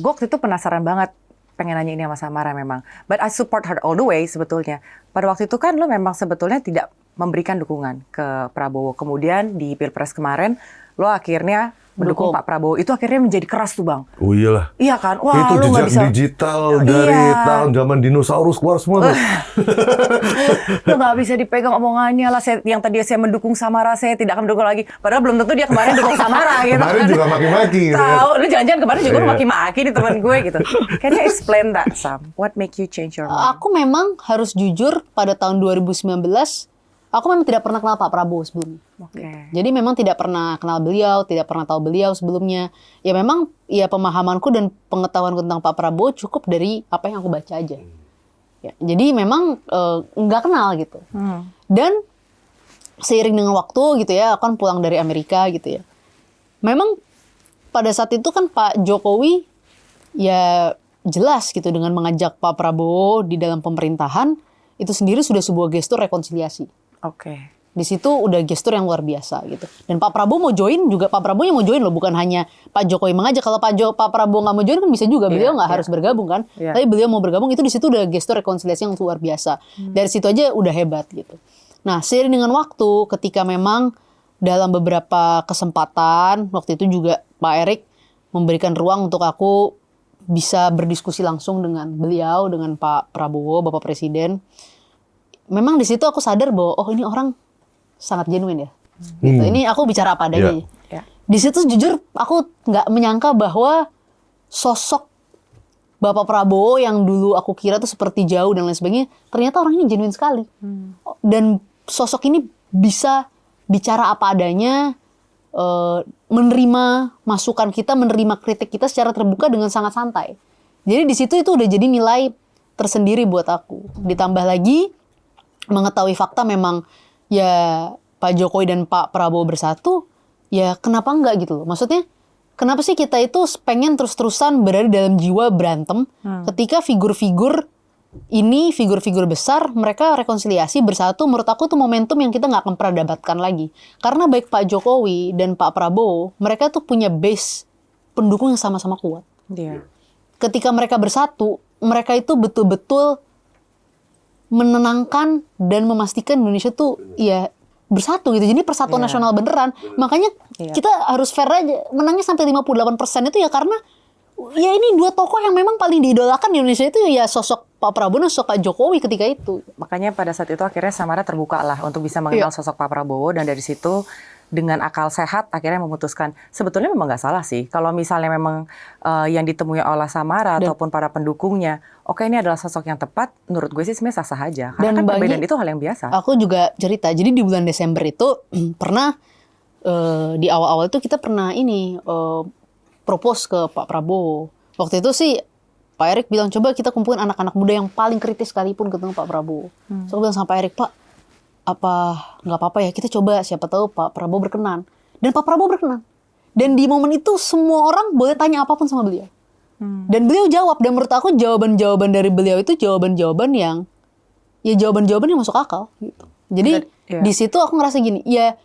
Gue waktu itu penasaran banget pengen nanya ini sama Samara memang. But I support her all the way sebetulnya. Pada waktu itu kan lo memang sebetulnya tidak memberikan dukungan ke Prabowo. Kemudian di Pilpres kemarin lo akhirnya mendukung Pak Prabowo. Itu akhirnya menjadi keras tuh Bang. Oh iyalah. Iya kan? Wah, itu lo nggak jejak bisa. digital dari tahun zaman dinosaurus keluar semua tuh. Lo nggak bisa dipegang omongannya lah. Yang tadi saya mendukung Samara, saya tidak akan mendukung lagi. Padahal belum tentu dia kemarin dukung Samara gitu. Kemarin juga maki-maki gitu kan. Tahu, lu jangan-jangan kemarin juga lu maki-maki di teman gue gitu. Can you explain that, Sam? What make you change your mind? Aku memang harus jujur pada tahun 2019 aku memang tidak pernah kenal Pak Prabowo sebelumnya. Jadi memang tidak pernah kenal beliau, tidak pernah tahu beliau sebelumnya. Ya memang ya pemahamanku dan pengetahuanku tentang Pak Prabowo cukup dari apa yang aku baca aja. Ya, jadi memang nggak kenal gitu. Dan seiring dengan waktu gitu ya, aku kan pulang dari Amerika gitu ya. Memang pada saat itu kan Pak Jokowi ya jelas gitu dengan mengajak Pak Prabowo di dalam pemerintahan itu sendiri sudah sebuah gestur rekonsiliasi. Di situ udah gestur yang luar biasa gitu. Dan Pak Prabowo mau join juga, Pak Prabowo yang mau join loh, bukan hanya Pak Jokowi mengajak. Kalau Pak Prabowo nggak mau join kan bisa juga, beliau nggak harus bergabung kan. Tapi beliau mau bergabung, itu di situ udah gestur rekonsiliasi yang luar biasa. Dari situ aja udah hebat gitu. Nah, seiring dengan waktu, ketika memang dalam beberapa kesempatan, waktu itu juga Pak Erik memberikan ruang untuk aku bisa berdiskusi langsung dengan beliau, dengan Pak Prabowo, Bapak Presiden. Memang di situ aku sadar bahwa oh ini orang sangat genuine ya. Gitu. Ini aku bicara apa adanya. Di situ jujur aku nggak menyangka bahwa sosok Bapak Prabowo yang dulu aku kira tuh seperti jauh dan lain sebagainya, ternyata orang ini genuine sekali. Dan sosok ini bisa bicara apa adanya, menerima masukan kita, menerima kritik kita secara terbuka dengan sangat santai. Jadi di situ itu udah jadi nilai tersendiri buat aku. Ditambah lagi mengetahui fakta memang ya Pak Jokowi dan Pak Prabowo bersatu, ya kenapa enggak gitu loh. Maksudnya kenapa sih kita itu pengen terus-terusan berada dalam jiwa berantem ketika figur-figur ini, figur-figur besar, mereka rekonsiliasi bersatu, menurut aku tuh momentum yang kita nggak akan pernah dapatkan lagi. Karena baik Pak Jokowi dan Pak Prabowo, mereka tuh punya base pendukung yang sama-sama kuat. Ketika mereka bersatu, mereka itu betul-betul menenangkan dan memastikan Indonesia tuh ya bersatu gitu. Jadi persatuan nasional beneran. Makanya kita harus fair aja. Menangnya sampai 58% itu ya karena ya ini dua tokoh yang memang paling diidolakan di Indonesia itu ya sosok Pak Prabowo dan sosok Pak Jokowi ketika itu. Makanya pada saat itu akhirnya Samara terbuka lah untuk bisa mengenal sosok Pak Prabowo, dan dari situ dengan akal sehat akhirnya memutuskan sebetulnya memang nggak salah sih kalau misalnya memang yang ditemui oleh Samara ataupun para pendukungnya, oke ini adalah sosok yang tepat, menurut gue sih sebenarnya sah-sah aja. Karena kan perbedaan itu hal yang biasa. Aku juga cerita, jadi di bulan Desember itu pernah di awal-awal itu kita pernah propose ke Pak Prabowo. Waktu itu sih Pak Erik bilang coba kita kumpulin anak-anak muda yang paling kritis sekalipun ketemu Pak Prabowo. So aku bilang sama Pak Erik, Pak, apa nggak apa-apa ya kita coba, siapa tahu Pak Prabowo berkenan. Dan Pak Prabowo berkenan. Dan di momen itu semua orang boleh tanya apapun sama beliau. Dan beliau jawab, dan menurut aku jawaban-jawaban dari beliau itu jawaban-jawaban yang masuk akal gitu. Jadi di situ aku ngerasa gini, ya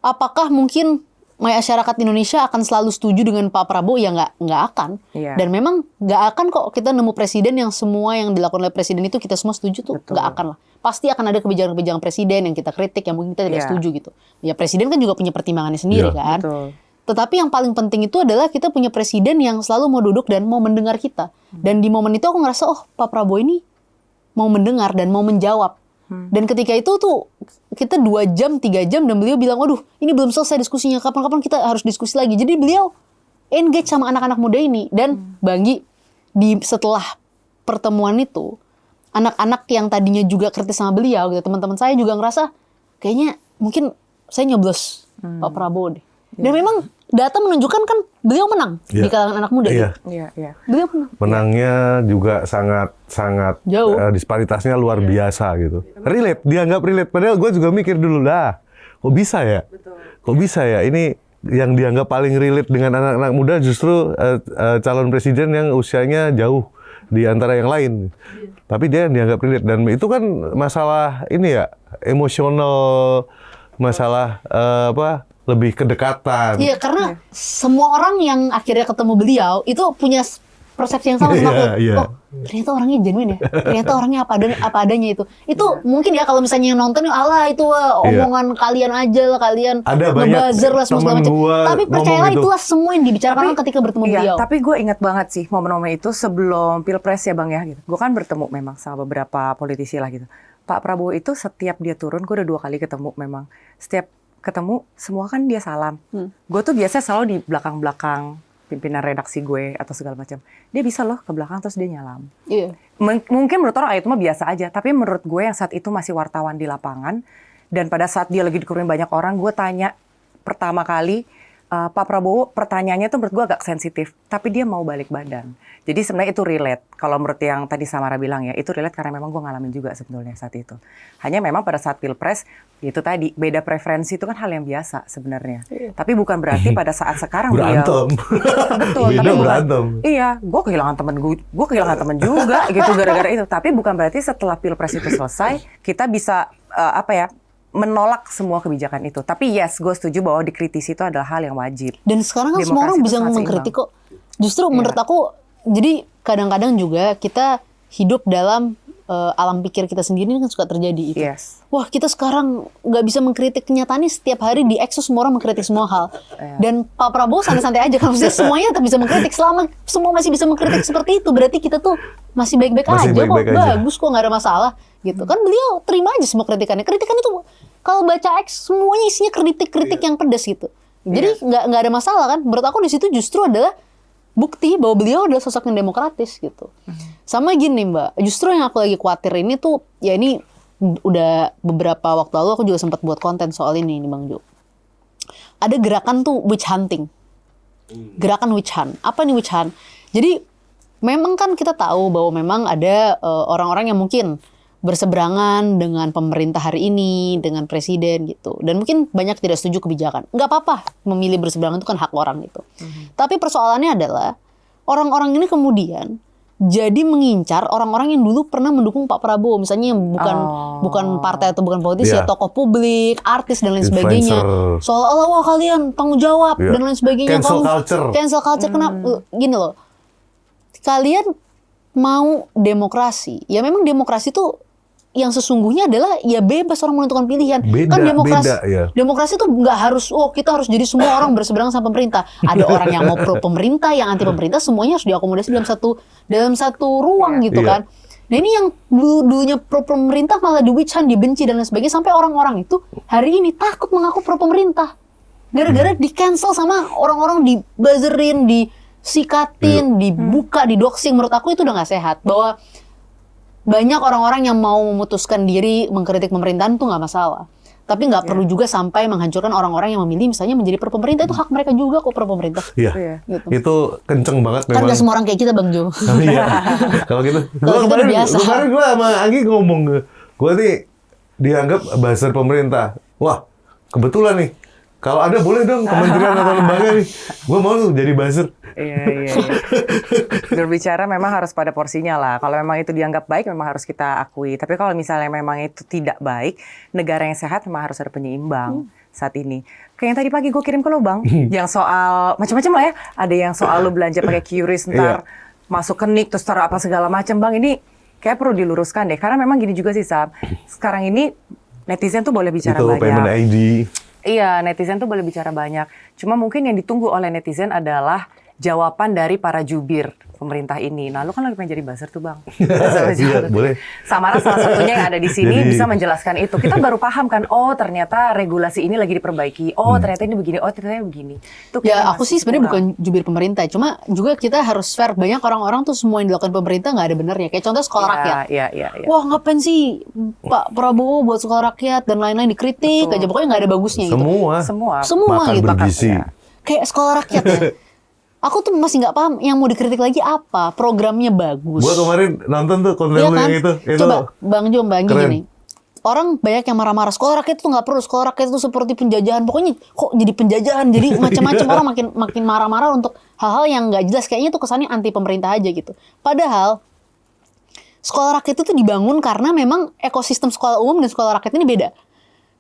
apakah mungkin masyarakat Indonesia akan selalu setuju dengan Pak Prabowo? Ya nggak akan. Dan memang nggak akan kok kita nemu presiden yang semua yang dilakukan oleh presiden itu kita semua setuju tuh. Nggak akan lah. Pasti akan ada kebijakan-kebijakan presiden yang kita kritik, yang mungkin kita tidak setuju gitu. Ya presiden kan juga punya pertimbangannya sendiri kan. Tetapi yang paling penting itu adalah kita punya presiden yang selalu mau duduk dan mau mendengar kita. Dan di momen itu aku ngerasa oh Pak Prabowo ini mau mendengar dan mau menjawab. Dan ketika itu tuh kita 2 jam, 3 jam dan beliau bilang, waduh ini belum selesai diskusinya, kapan-kapan kita harus diskusi lagi. Jadi beliau engage sama anak-anak muda ini. Dan Banggi, setelah pertemuan itu, anak-anak yang tadinya juga kritis sama beliau, gitu, teman-teman saya juga ngerasa, kayaknya mungkin saya nyoblos Pak Prabowo deh. Dan memang data menunjukkan kan beliau menang di kalangan anak muda. Iya. Iya. Beliau menang. Menangnya juga sangat Jauh. disparitasnya luar biasa gitu. Relate, dianggap relate. Padahal gue juga mikir dulu lah, kok bisa ya? Kok bisa ya? Ini yang dianggap paling relate dengan anak-anak muda justru calon presiden yang usianya jauh di antara yang lain. Tapi dia yang dianggap relate, dan itu kan masalah ini ya, emosional, masalah lebih kedekatan. Iya, karena semua orang yang akhirnya ketemu beliau itu punya persepsi yang sama sama aku. Oh, ternyata orangnya genuine ya. Ternyata orangnya apa adanya itu. Itu mungkin ya kalau misalnya yang nonton, alah itu omongan kalian aja lah, kalian ngebuzzer lah semua segala macam. Tapi percayalah itulah semua yang dibicarakan orang ketika bertemu beliau. Tapi gue ingat banget sih momen-momen itu sebelum Pilpres ya Bang ya gitu. Gue kan bertemu memang sama beberapa politisi lah gitu. Pak Prabowo itu setiap dia turun, gue udah 2 kali ketemu memang. Setiap ketemu semua kan dia salam. Gue tuh biasanya selalu di belakang-belakang pimpinan redaksi gue atau segala macam. Dia bisa loh ke belakang terus dia nyalam. Iya. Mungkin menurut orang itu mah biasa aja, tapi menurut gue yang saat itu masih wartawan di lapangan dan pada saat dia lagi dikurunin banyak orang, gue tanya pertama kali Pak Prabowo, pertanyaannya tuh menurut gue agak sensitif, tapi dia mau balik badan. Jadi sebenarnya itu relate. Kalau menurut yang tadi Samara bilang ya, itu relate karena memang gue ngalamin juga sebetulnya saat itu. Hanya memang pada saat Pilpres, itu tadi, beda preferensi itu kan hal yang biasa sebenarnya. Tapi bukan berarti pada saat sekarang berantem. Betul. Beda berantem. Iya, gue kehilangan temen juga gitu gara-gara itu. Tapi bukan berarti setelah Pilpres itu selesai, kita bisa menolak semua kebijakan itu. Tapi yes, gue setuju bahwa dikritisi itu adalah hal yang wajib. Dan sekarang kan semua orang bisa mengkritik kok. Justru menurut aku, jadi kadang-kadang juga kita hidup dalam alam pikir kita sendiri kan suka terjadi itu. Yes. Wah, kita sekarang nggak bisa mengkritik kenyataannya, setiap hari di Exos semua orang mengkritik semua hal. Dan Pak Prabowo santai-santai aja, kalau misalnya semuanya tetap bisa mengkritik. Selama semua masih bisa mengkritik seperti itu, berarti kita tuh masih baik-baik aja kok, bagus kok, nggak ada masalah gitu. Kan beliau terima aja semua kritikannya. Kritikan itu kalau baca X semuanya isinya kritik-kritik yang pedas gitu. Jadi nggak ada masalah kan. Menurut aku di situ justru adalah bukti bahwa beliau adalah sosok yang demokratis gitu. Sama gini Mbak, justru yang aku lagi khawatir ini tuh, ya ini udah beberapa waktu lalu aku juga sempat buat konten soal ini nih Bang Jo. Ada gerakan tuh witch hunting. Gerakan witch hunt. Apa nih witch hunt? Jadi memang kan kita tahu bahwa memang ada orang-orang yang mungkin berseberangan dengan pemerintah hari ini, dengan presiden gitu. Dan mungkin banyak tidak setuju kebijakan. Nggak apa-apa memilih berseberangan, itu kan hak orang gitu. Tapi persoalannya adalah orang-orang ini kemudian jadi mengincar orang-orang yang dulu pernah mendukung Pak Prabowo. Misalnya yang bukan partai atau bukan politisi, ya tokoh publik, artis dan lain sebagainya. Seolah-olah wah kalian tanggung jawab dan lain sebagainya. Cancel culture. Kenapa? Gini loh. Kalian mau demokrasi. Ya memang demokrasi tuh yang sesungguhnya adalah ya bebas orang menentukan pilihan. Kan demokrasi tuh nggak harus kita harus jadi semua orang berseberangan sama pemerintah. Ada orang yang mau pro pemerintah, yang anti pemerintah, semuanya harus diakomodasi dalam satu ruang gitu kan. Nah ini yang dulunya pro pemerintah malah di-witch hunt, dibenci dan lain sebagainya, sampai orang-orang itu hari ini takut mengaku pro pemerintah. Gara-gara di-cancel sama orang-orang, di-buzzerin, disikatin, dibuka, di-doxing. Menurut aku itu udah nggak sehat. Bahwa banyak orang-orang yang mau memutuskan diri mengkritik pemerintahan itu nggak masalah. Tapi nggak perlu juga sampai menghancurkan orang-orang yang memilih misalnya menjadi pro pemerintah. Itu hak mereka juga kok, pro pemerintah. Iya, gitu. Itu kenceng banget memang. Kan nggak semua orang kayak kita Bang Jo. Kalau gitu. Kemarin gue sama Anggi ngomong, gue nih dianggap buzzer pemerintah. Wah, kebetulan nih. Kalau ada boleh dong kementerian atau lembaga nih. Gue mau tuh jadi buzzer. Iya. Berbicara memang harus pada porsinya lah. Kalau memang itu dianggap baik, memang harus kita akui. Tapi kalau misalnya memang itu tidak baik, negara yang sehat memang harus ada penyeimbang saat ini. Kayak yang tadi pagi gue kirim ke lo Bang, yang soal macam-macam lah ya. Ada yang soal lo belanja pakai QRIS ntar masuk ke NIK terus taruh apa segala macam Bang. Ini kayak perlu diluruskan deh. Karena memang gini juga sih Sab. Sekarang ini netizen tuh boleh bicara banyak. Itu payment ID. Iya, netizen tuh boleh bicara banyak. Cuma mungkin yang ditunggu oleh netizen adalah jawaban dari para jubir pemerintah ini. Nah, lu kan lagi pengen jadi buzzer tuh, Bang. Iya, boleh. Samara salah satunya yang ada di sini bisa menjelaskan itu. Kita baru paham kan, oh ternyata regulasi ini lagi diperbaiki. Oh, ternyata ini begini. Oh, ternyata begini. Itu ya, aku sih sebenarnya bukan jubir pemerintah. Cuma juga kita harus fair. Banyak orang-orang tuh semua yang dilakukan pemerintah nggak ada benernya. Kayak contoh sekolah rakyat. Iya. Wah, ngapain sih Pak Prabowo buat sekolah rakyat dan lain-lain dikritik aja. Pokoknya nggak ada bagusnya gitu. Semua Makan gitu. Bergizi. kayak sekolah rakyat ya. Aku tuh masih nggak paham yang mau dikritik lagi apa. Programnya bagus. Gua kemarin nonton tuh konten Iya lu kan? yang itu. Coba Bang Jo bayangin keren. gini. Orang banyak yang marah-marah, sekolah rakyat itu nggak perlu, sekolah rakyat itu seperti penjajahan. Pokoknya kok jadi penjajahan, jadi macam-macam orang makin marah-marah untuk hal-hal yang nggak jelas. Kayaknya tuh kesannya anti pemerintah aja gitu. Padahal sekolah rakyat itu dibangun karena memang ekosistem sekolah umum dan sekolah rakyat ini beda.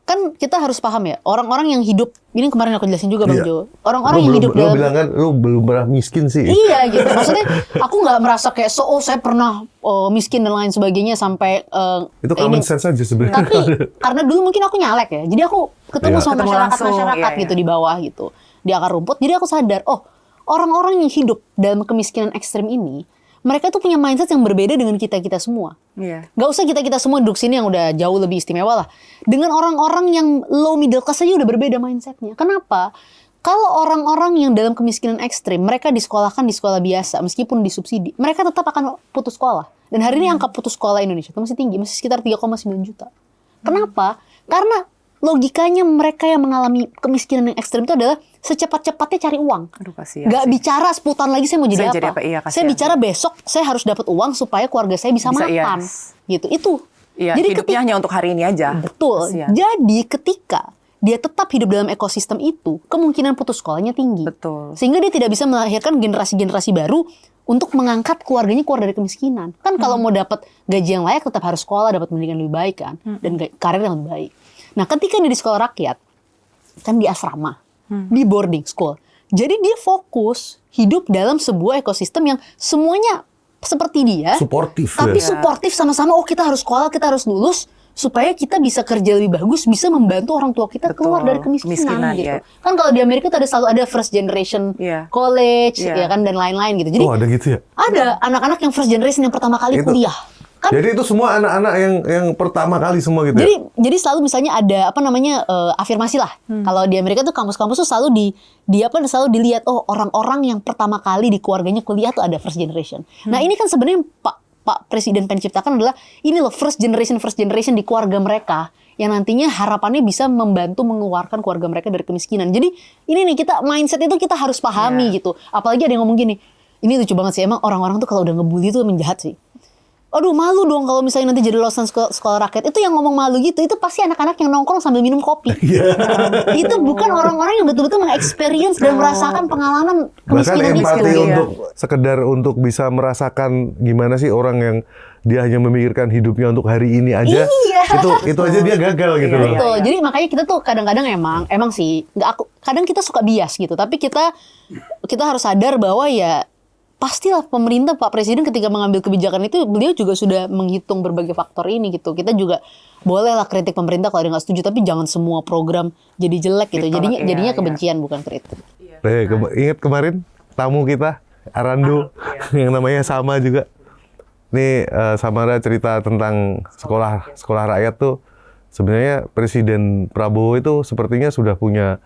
Kan kita harus paham ya, orang-orang yang hidup, ini kemarin aku jelasin juga Bang Jo. Orang-orang yang hidup lu dalam... bilang kan lu belum pernah miskin sih. Iya gitu, maksudnya aku nggak merasa kayak saya pernah miskin dan lain sebagainya sampai Itu common sense aja sebenarnya. Tapi karena dulu mungkin aku nyalek ya, jadi aku ketemu Iya. sama Ketemu masyarakat-masyarakat langsung, iya, gitu di bawah gitu, di akar rumput. Jadi aku sadar, orang-orang yang hidup dalam kemiskinan ekstrim ini, mereka tuh punya mindset yang berbeda dengan kita-kita semua. Iya. Gak usah kita-kita semua duduk sini yang udah jauh lebih istimewa lah. Dengan orang-orang yang low middle class aja udah berbeda mindsetnya. Kenapa? Kalau orang-orang yang dalam kemiskinan ekstrim, mereka disekolahkan di sekolah biasa, meskipun disubsidi, mereka tetap akan putus sekolah. Dan hari ini angka putus sekolah Indonesia itu masih tinggi, masih sekitar 3,9 juta. Kenapa? Karena logikanya mereka yang mengalami kemiskinan yang ekstrim itu adalah secepat-cepatnya cari uang. Aduh, kasihan Gak sih. bicara 10 tahun lagi saya mau jadi Saya apa. jadi apa, iya, Saya kasihan bicara besok saya harus dapat uang supaya keluarga saya bisa Bisa, makan. yes. Gitu. Itu. Iya, Jadi hidupnya hanya untuk hari ini aja. Betul. Kasihan. Jadi ketika dia tetap hidup dalam ekosistem itu, kemungkinan putus sekolahnya tinggi. Betul. Sehingga dia tidak bisa melahirkan generasi-generasi baru untuk mengangkat keluarganya keluar dari kemiskinan. Kan kalau mau dapat gaji yang layak tetap harus sekolah, dapat pendidikan lebih baik kan, dan karir yang lebih baik. Nah, ketika dia di sekolah rakyat, kan di asrama, di boarding school. Jadi dia fokus hidup dalam sebuah ekosistem yang semuanya seperti dia, Suportif tapi ya. suportif sama-sama. Kita harus sekolah, kita harus lulus supaya kita bisa kerja lebih bagus, bisa membantu orang tua kita Betul. keluar dari kemiskinan Kemiskinan, gitu. iya. Kan kalau di Amerika tuh selalu ada first generation Iya. college, Iya. ya kan, dan lain-lain gitu. Jadi Oh, ada gitu ya? ada anak-anak yang first generation yang pertama kali Itu. kuliah. Kan Jadi itu semua anak-anak yang pertama kali semua gitu ya? jadi selalu misalnya ada apa namanya afirmasi lah. Kalau di Amerika tuh kampus-kampus tuh selalu selalu dilihat orang-orang yang pertama kali di keluarganya kuliah tuh ada first generation. Nah, ini kan sebenarnya Pak Presiden pengen ciptakan adalah ini loh first generation di keluarga mereka yang nantinya harapannya bisa membantu mengeluarkan keluarga mereka dari kemiskinan. Jadi ini nih kita mindset itu kita harus pahami gitu. Apalagi ada yang ngomong gini, ini lucu banget sih, emang orang-orang tuh kalau udah ngebully tuh emang jahat sih. Aduh, malu dong kalau misalnya nanti jadi lulusan sekolah rakyat. Itu yang ngomong malu gitu, itu pasti anak-anak yang nongkrong sambil minum kopi. Itu bukan orang-orang yang betul-betul meng-experience dan merasakan pengalaman Bahkan kemiskinan empati itu. untuk sekedar untuk bisa merasakan gimana sih orang yang dia hanya memikirkan hidupnya untuk hari ini aja. Iya. Itu aja dia gagal gitu Iya, loh. Betul. Jadi makanya kita tuh kadang-kadang emang sih kadang kita suka bias gitu. Tapi kita harus sadar bahwa ya pastilah pemerintah, Pak Presiden ketika mengambil kebijakan itu beliau juga sudah menghitung berbagai faktor ini gitu. Kita juga bolehlah kritik pemerintah kalau dia nggak setuju, tapi jangan semua program jadi jelek gitu. Ditolak, Jadinya iya. kebencian bukan kritik. Ingat kemarin tamu kita Arando yang namanya sama juga. Nih Samara cerita tentang sekolah rakyat tuh sebenarnya Presiden Prabowo itu sepertinya sudah punya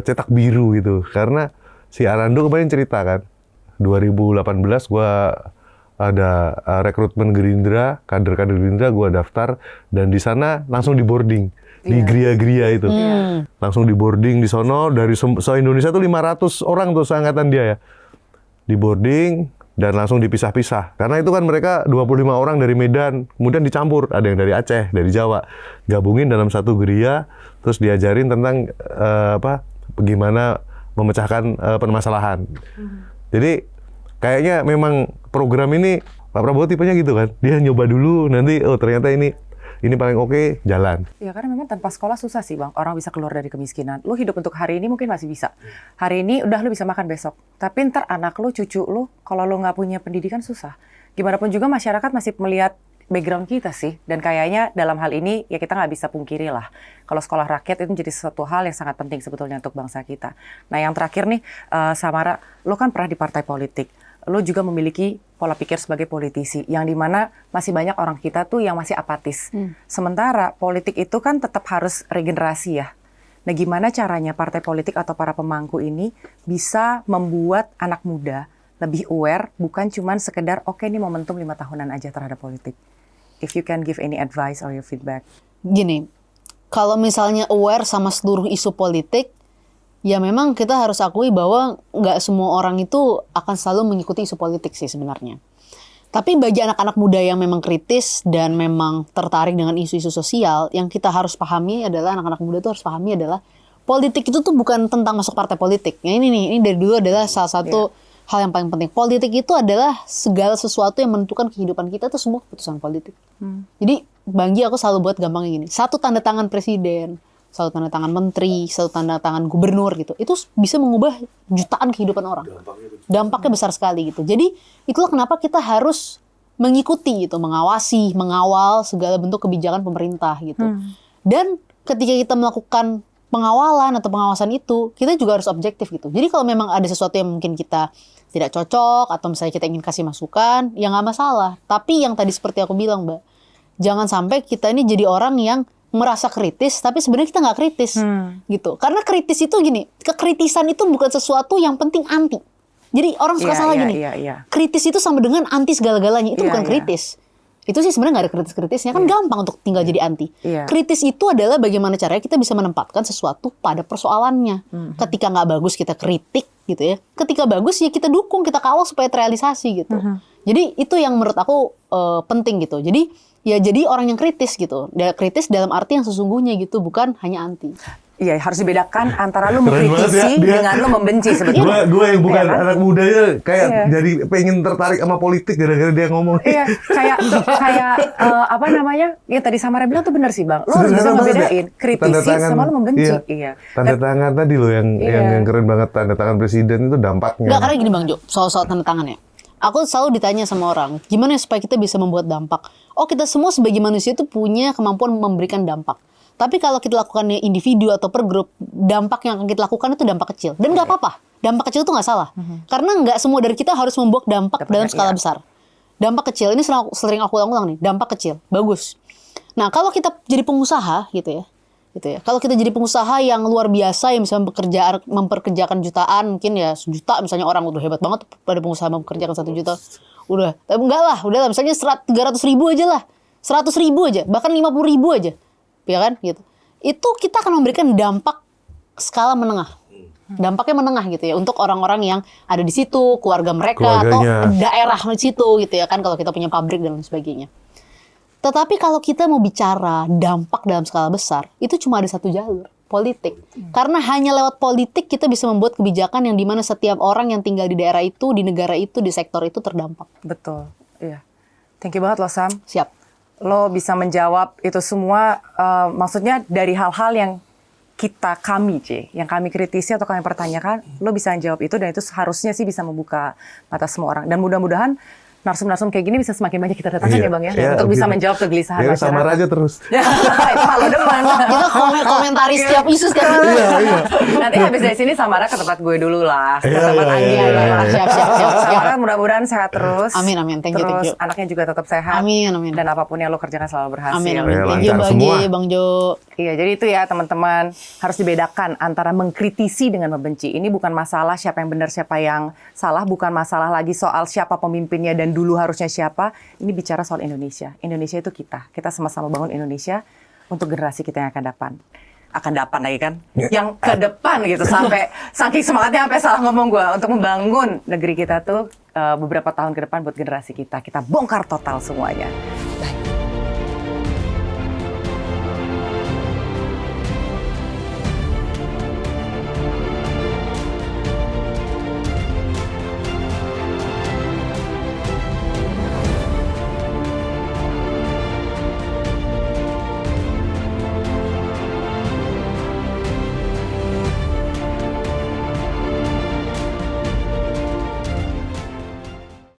cetak biru gitu. Karena si Arando kemarin cerita kan 2018 gua ada rekrutmen Gerindra, kader-kader Gerindra gua daftar dan di sana langsung di boarding di Gria-Gria itu. Langsung di boarding di sono dari se-Indonesia tuh 500 orang tuh seangkatan dia ya. Di boarding dan langsung dipisah-pisah. Karena itu kan mereka 25 orang dari Medan, kemudian dicampur, ada yang dari Aceh, dari Jawa. Gabungin dalam satu geria, terus diajarin tentang bagaimana memecahkan permasalahan. Jadi kayaknya memang program ini Pak Prabowo tipenya gitu kan. Dia nyoba dulu, nanti ternyata ini paling oke, jalan. Ya karena memang tanpa sekolah susah sih Bang, orang bisa keluar dari kemiskinan. Lu hidup untuk hari ini mungkin masih bisa. Hari ini udah lu bisa makan besok. Tapi ntar anak lu, cucu lu, kalau lu nggak punya pendidikan susah. Gimana pun juga masyarakat masih melihat background kita sih. Dan kayaknya dalam hal ini ya kita nggak bisa pungkiri lah. Kalau sekolah rakyat itu menjadi sesuatu hal yang sangat penting sebetulnya untuk bangsa kita. Nah yang terakhir nih, Samara, lu kan pernah di partai politik. Lu juga memiliki pola pikir sebagai politisi, yang dimana masih banyak orang kita tuh yang masih apatis. Sementara politik itu kan tetap harus regenerasi ya. Nah gimana caranya partai politik atau para pemangku ini bisa membuat anak muda lebih aware, bukan cuman sekedar oke ini momentum 5 tahunan aja terhadap politik. If you can give any advice or your feedback. Gini, kalau misalnya aware sama seluruh isu politik, ya memang kita harus akui bahwa nggak semua orang itu akan selalu mengikuti isu politik sih sebenarnya. Tapi bagi anak-anak muda yang memang kritis dan memang tertarik dengan isu-isu sosial, yang kita harus pahami adalah anak-anak muda itu harus pahami adalah politik itu tuh bukan tentang masuk partai politik. Ya ini dari dulu adalah salah satu hal yang paling penting. Politik itu adalah segala sesuatu yang menentukan kehidupan kita, itu semua keputusan politik. Jadi bagi aku selalu buat gampangnya gini, satu tanda tangan presiden, satu tanda tangan menteri, satu tanda tangan gubernur gitu, itu bisa mengubah jutaan kehidupan orang. Dampaknya besar sekali gitu. Jadi itulah kenapa kita harus mengikuti gitu, mengawasi, mengawal segala bentuk kebijakan pemerintah gitu. Dan ketika kita melakukan pengawalan atau pengawasan itu, kita juga harus objektif gitu. Jadi kalau memang ada sesuatu yang mungkin kita tidak cocok atau misalnya kita ingin kasih masukan, ya nggak masalah. Tapi yang tadi seperti aku bilang, Mbak, jangan sampai kita ini jadi orang yang merasa kritis, tapi sebenarnya kita nggak kritis gitu. Karena kritis itu gini, kekritisan itu bukan sesuatu yang penting anti. Jadi orang suka salah gini, kritis itu sama dengan anti segala-galanya, itu bukan kritis. Itu sih sebenarnya nggak ada kritis-kritisnya, kan gampang untuk tinggal jadi anti. Kritis itu adalah bagaimana caranya kita bisa menempatkan sesuatu pada persoalannya. Ketika nggak bagus kita kritik gitu ya. Ketika bagus ya kita dukung, kita kawal supaya terrealisasi gitu. Jadi itu yang menurut aku penting gitu. Jadi ya jadi orang yang kritis gitu. Kritis dalam arti yang sesungguhnya gitu, bukan hanya anti. Iya, harus dibedakan antara lu mengkritisi dengan lu membenci sebetulnya. Gue yang bukan anak mudanya kayak jadi pengen tertarik sama politik gara-gara dia ngomong. Iya, kayak apa namanya? Ya tadi Samara bilang tuh benar sih, Bang. Lu harus bisa ngebedain kritisi sama lu membenci. Iya. Tanda tangan tadi loh yang keren banget, tanda tangan presiden itu dampaknya. Nggak, karena gini Bang Jo, soal tanda tangan ya. Aku selalu ditanya sama orang, gimana supaya kita bisa membuat dampak? Oh, kita semua sebagai manusia itu punya kemampuan memberikan dampak. Tapi kalau kita lakukannya individu atau per grup, dampak yang akan kita lakukan itu dampak kecil. Dan nggak apa-apa. Dampak kecil itu nggak salah. Karena nggak semua dari kita harus membuat dampak dalam skala besar. Dampak kecil, ini sering aku ulang-ulang nih. Dampak kecil, bagus. Nah, kalau kita jadi pengusaha gitu ya. Kalau kita jadi pengusaha yang luar biasa, yang bisa memperkerjakan jutaan, mungkin ya 1 juta misalnya orang, udah hebat banget pada pengusaha memperkerjakan 1 juta. Udah, tapi enggak lah, udah lah, misalnya 300 ribu aja lah. 100 ribu aja, bahkan 50 ribu aja. Ya kan gitu. Itu kita akan memberikan dampak skala menengah. Dampaknya menengah gitu ya untuk orang-orang yang ada di situ, keluarga mereka atau daerah di situ gitu ya kan, kalau kita punya pabrik dan lain sebagainya. Tetapi kalau kita mau bicara dampak dalam skala besar, itu cuma ada satu jalur, politik. Karena hanya lewat politik kita bisa membuat kebijakan yang dimana setiap orang yang tinggal di daerah itu, di negara itu, di sektor itu terdampak. Betul. Iya. Thank you banget loh, Sam. Siap. Lo bisa menjawab itu semua, maksudnya dari hal-hal yang yang kami kritisi atau kami pertanyakan, lo bisa menjawab itu, dan itu harusnya sih bisa membuka mata semua orang. Dan mudah-mudahan narsum-narsum kayak gini bisa semakin banyak kita datangkan ya Bang ya, untuk bisa menjawab kegelisahan masyarakat. Samar aja terus. Itu hal lo depan. Kita komentari setiap isu setiap itu. Nanti habis dari sini Samara ke tempat gue dulu lah. Ke tempat Anggi. Siap. Samara mudah-mudahan sehat terus. Amin. Thank you. Terus anaknya juga tetap sehat. Amin. Dan apapun yang lo kerjakan selalu berhasil. Amin. Thank you Bang Jo. Iya, jadi itu ya teman-teman, harus dibedakan antara mengkritisi dengan membenci. Ini bukan masalah siapa yang benar, siapa yang salah, bukan masalah lagi soal siapa pemimpinnya dan dulu harusnya siapa. Ini bicara soal Indonesia. Indonesia itu kita. Kita sama-sama bangun Indonesia untuk generasi kita yang akan dapat lagi kan? Yang ke depan gitu, sampai saking semangatnya sampai salah ngomong gue, untuk membangun negeri kita tuh beberapa tahun ke depan buat generasi kita. Kita bongkar total semuanya.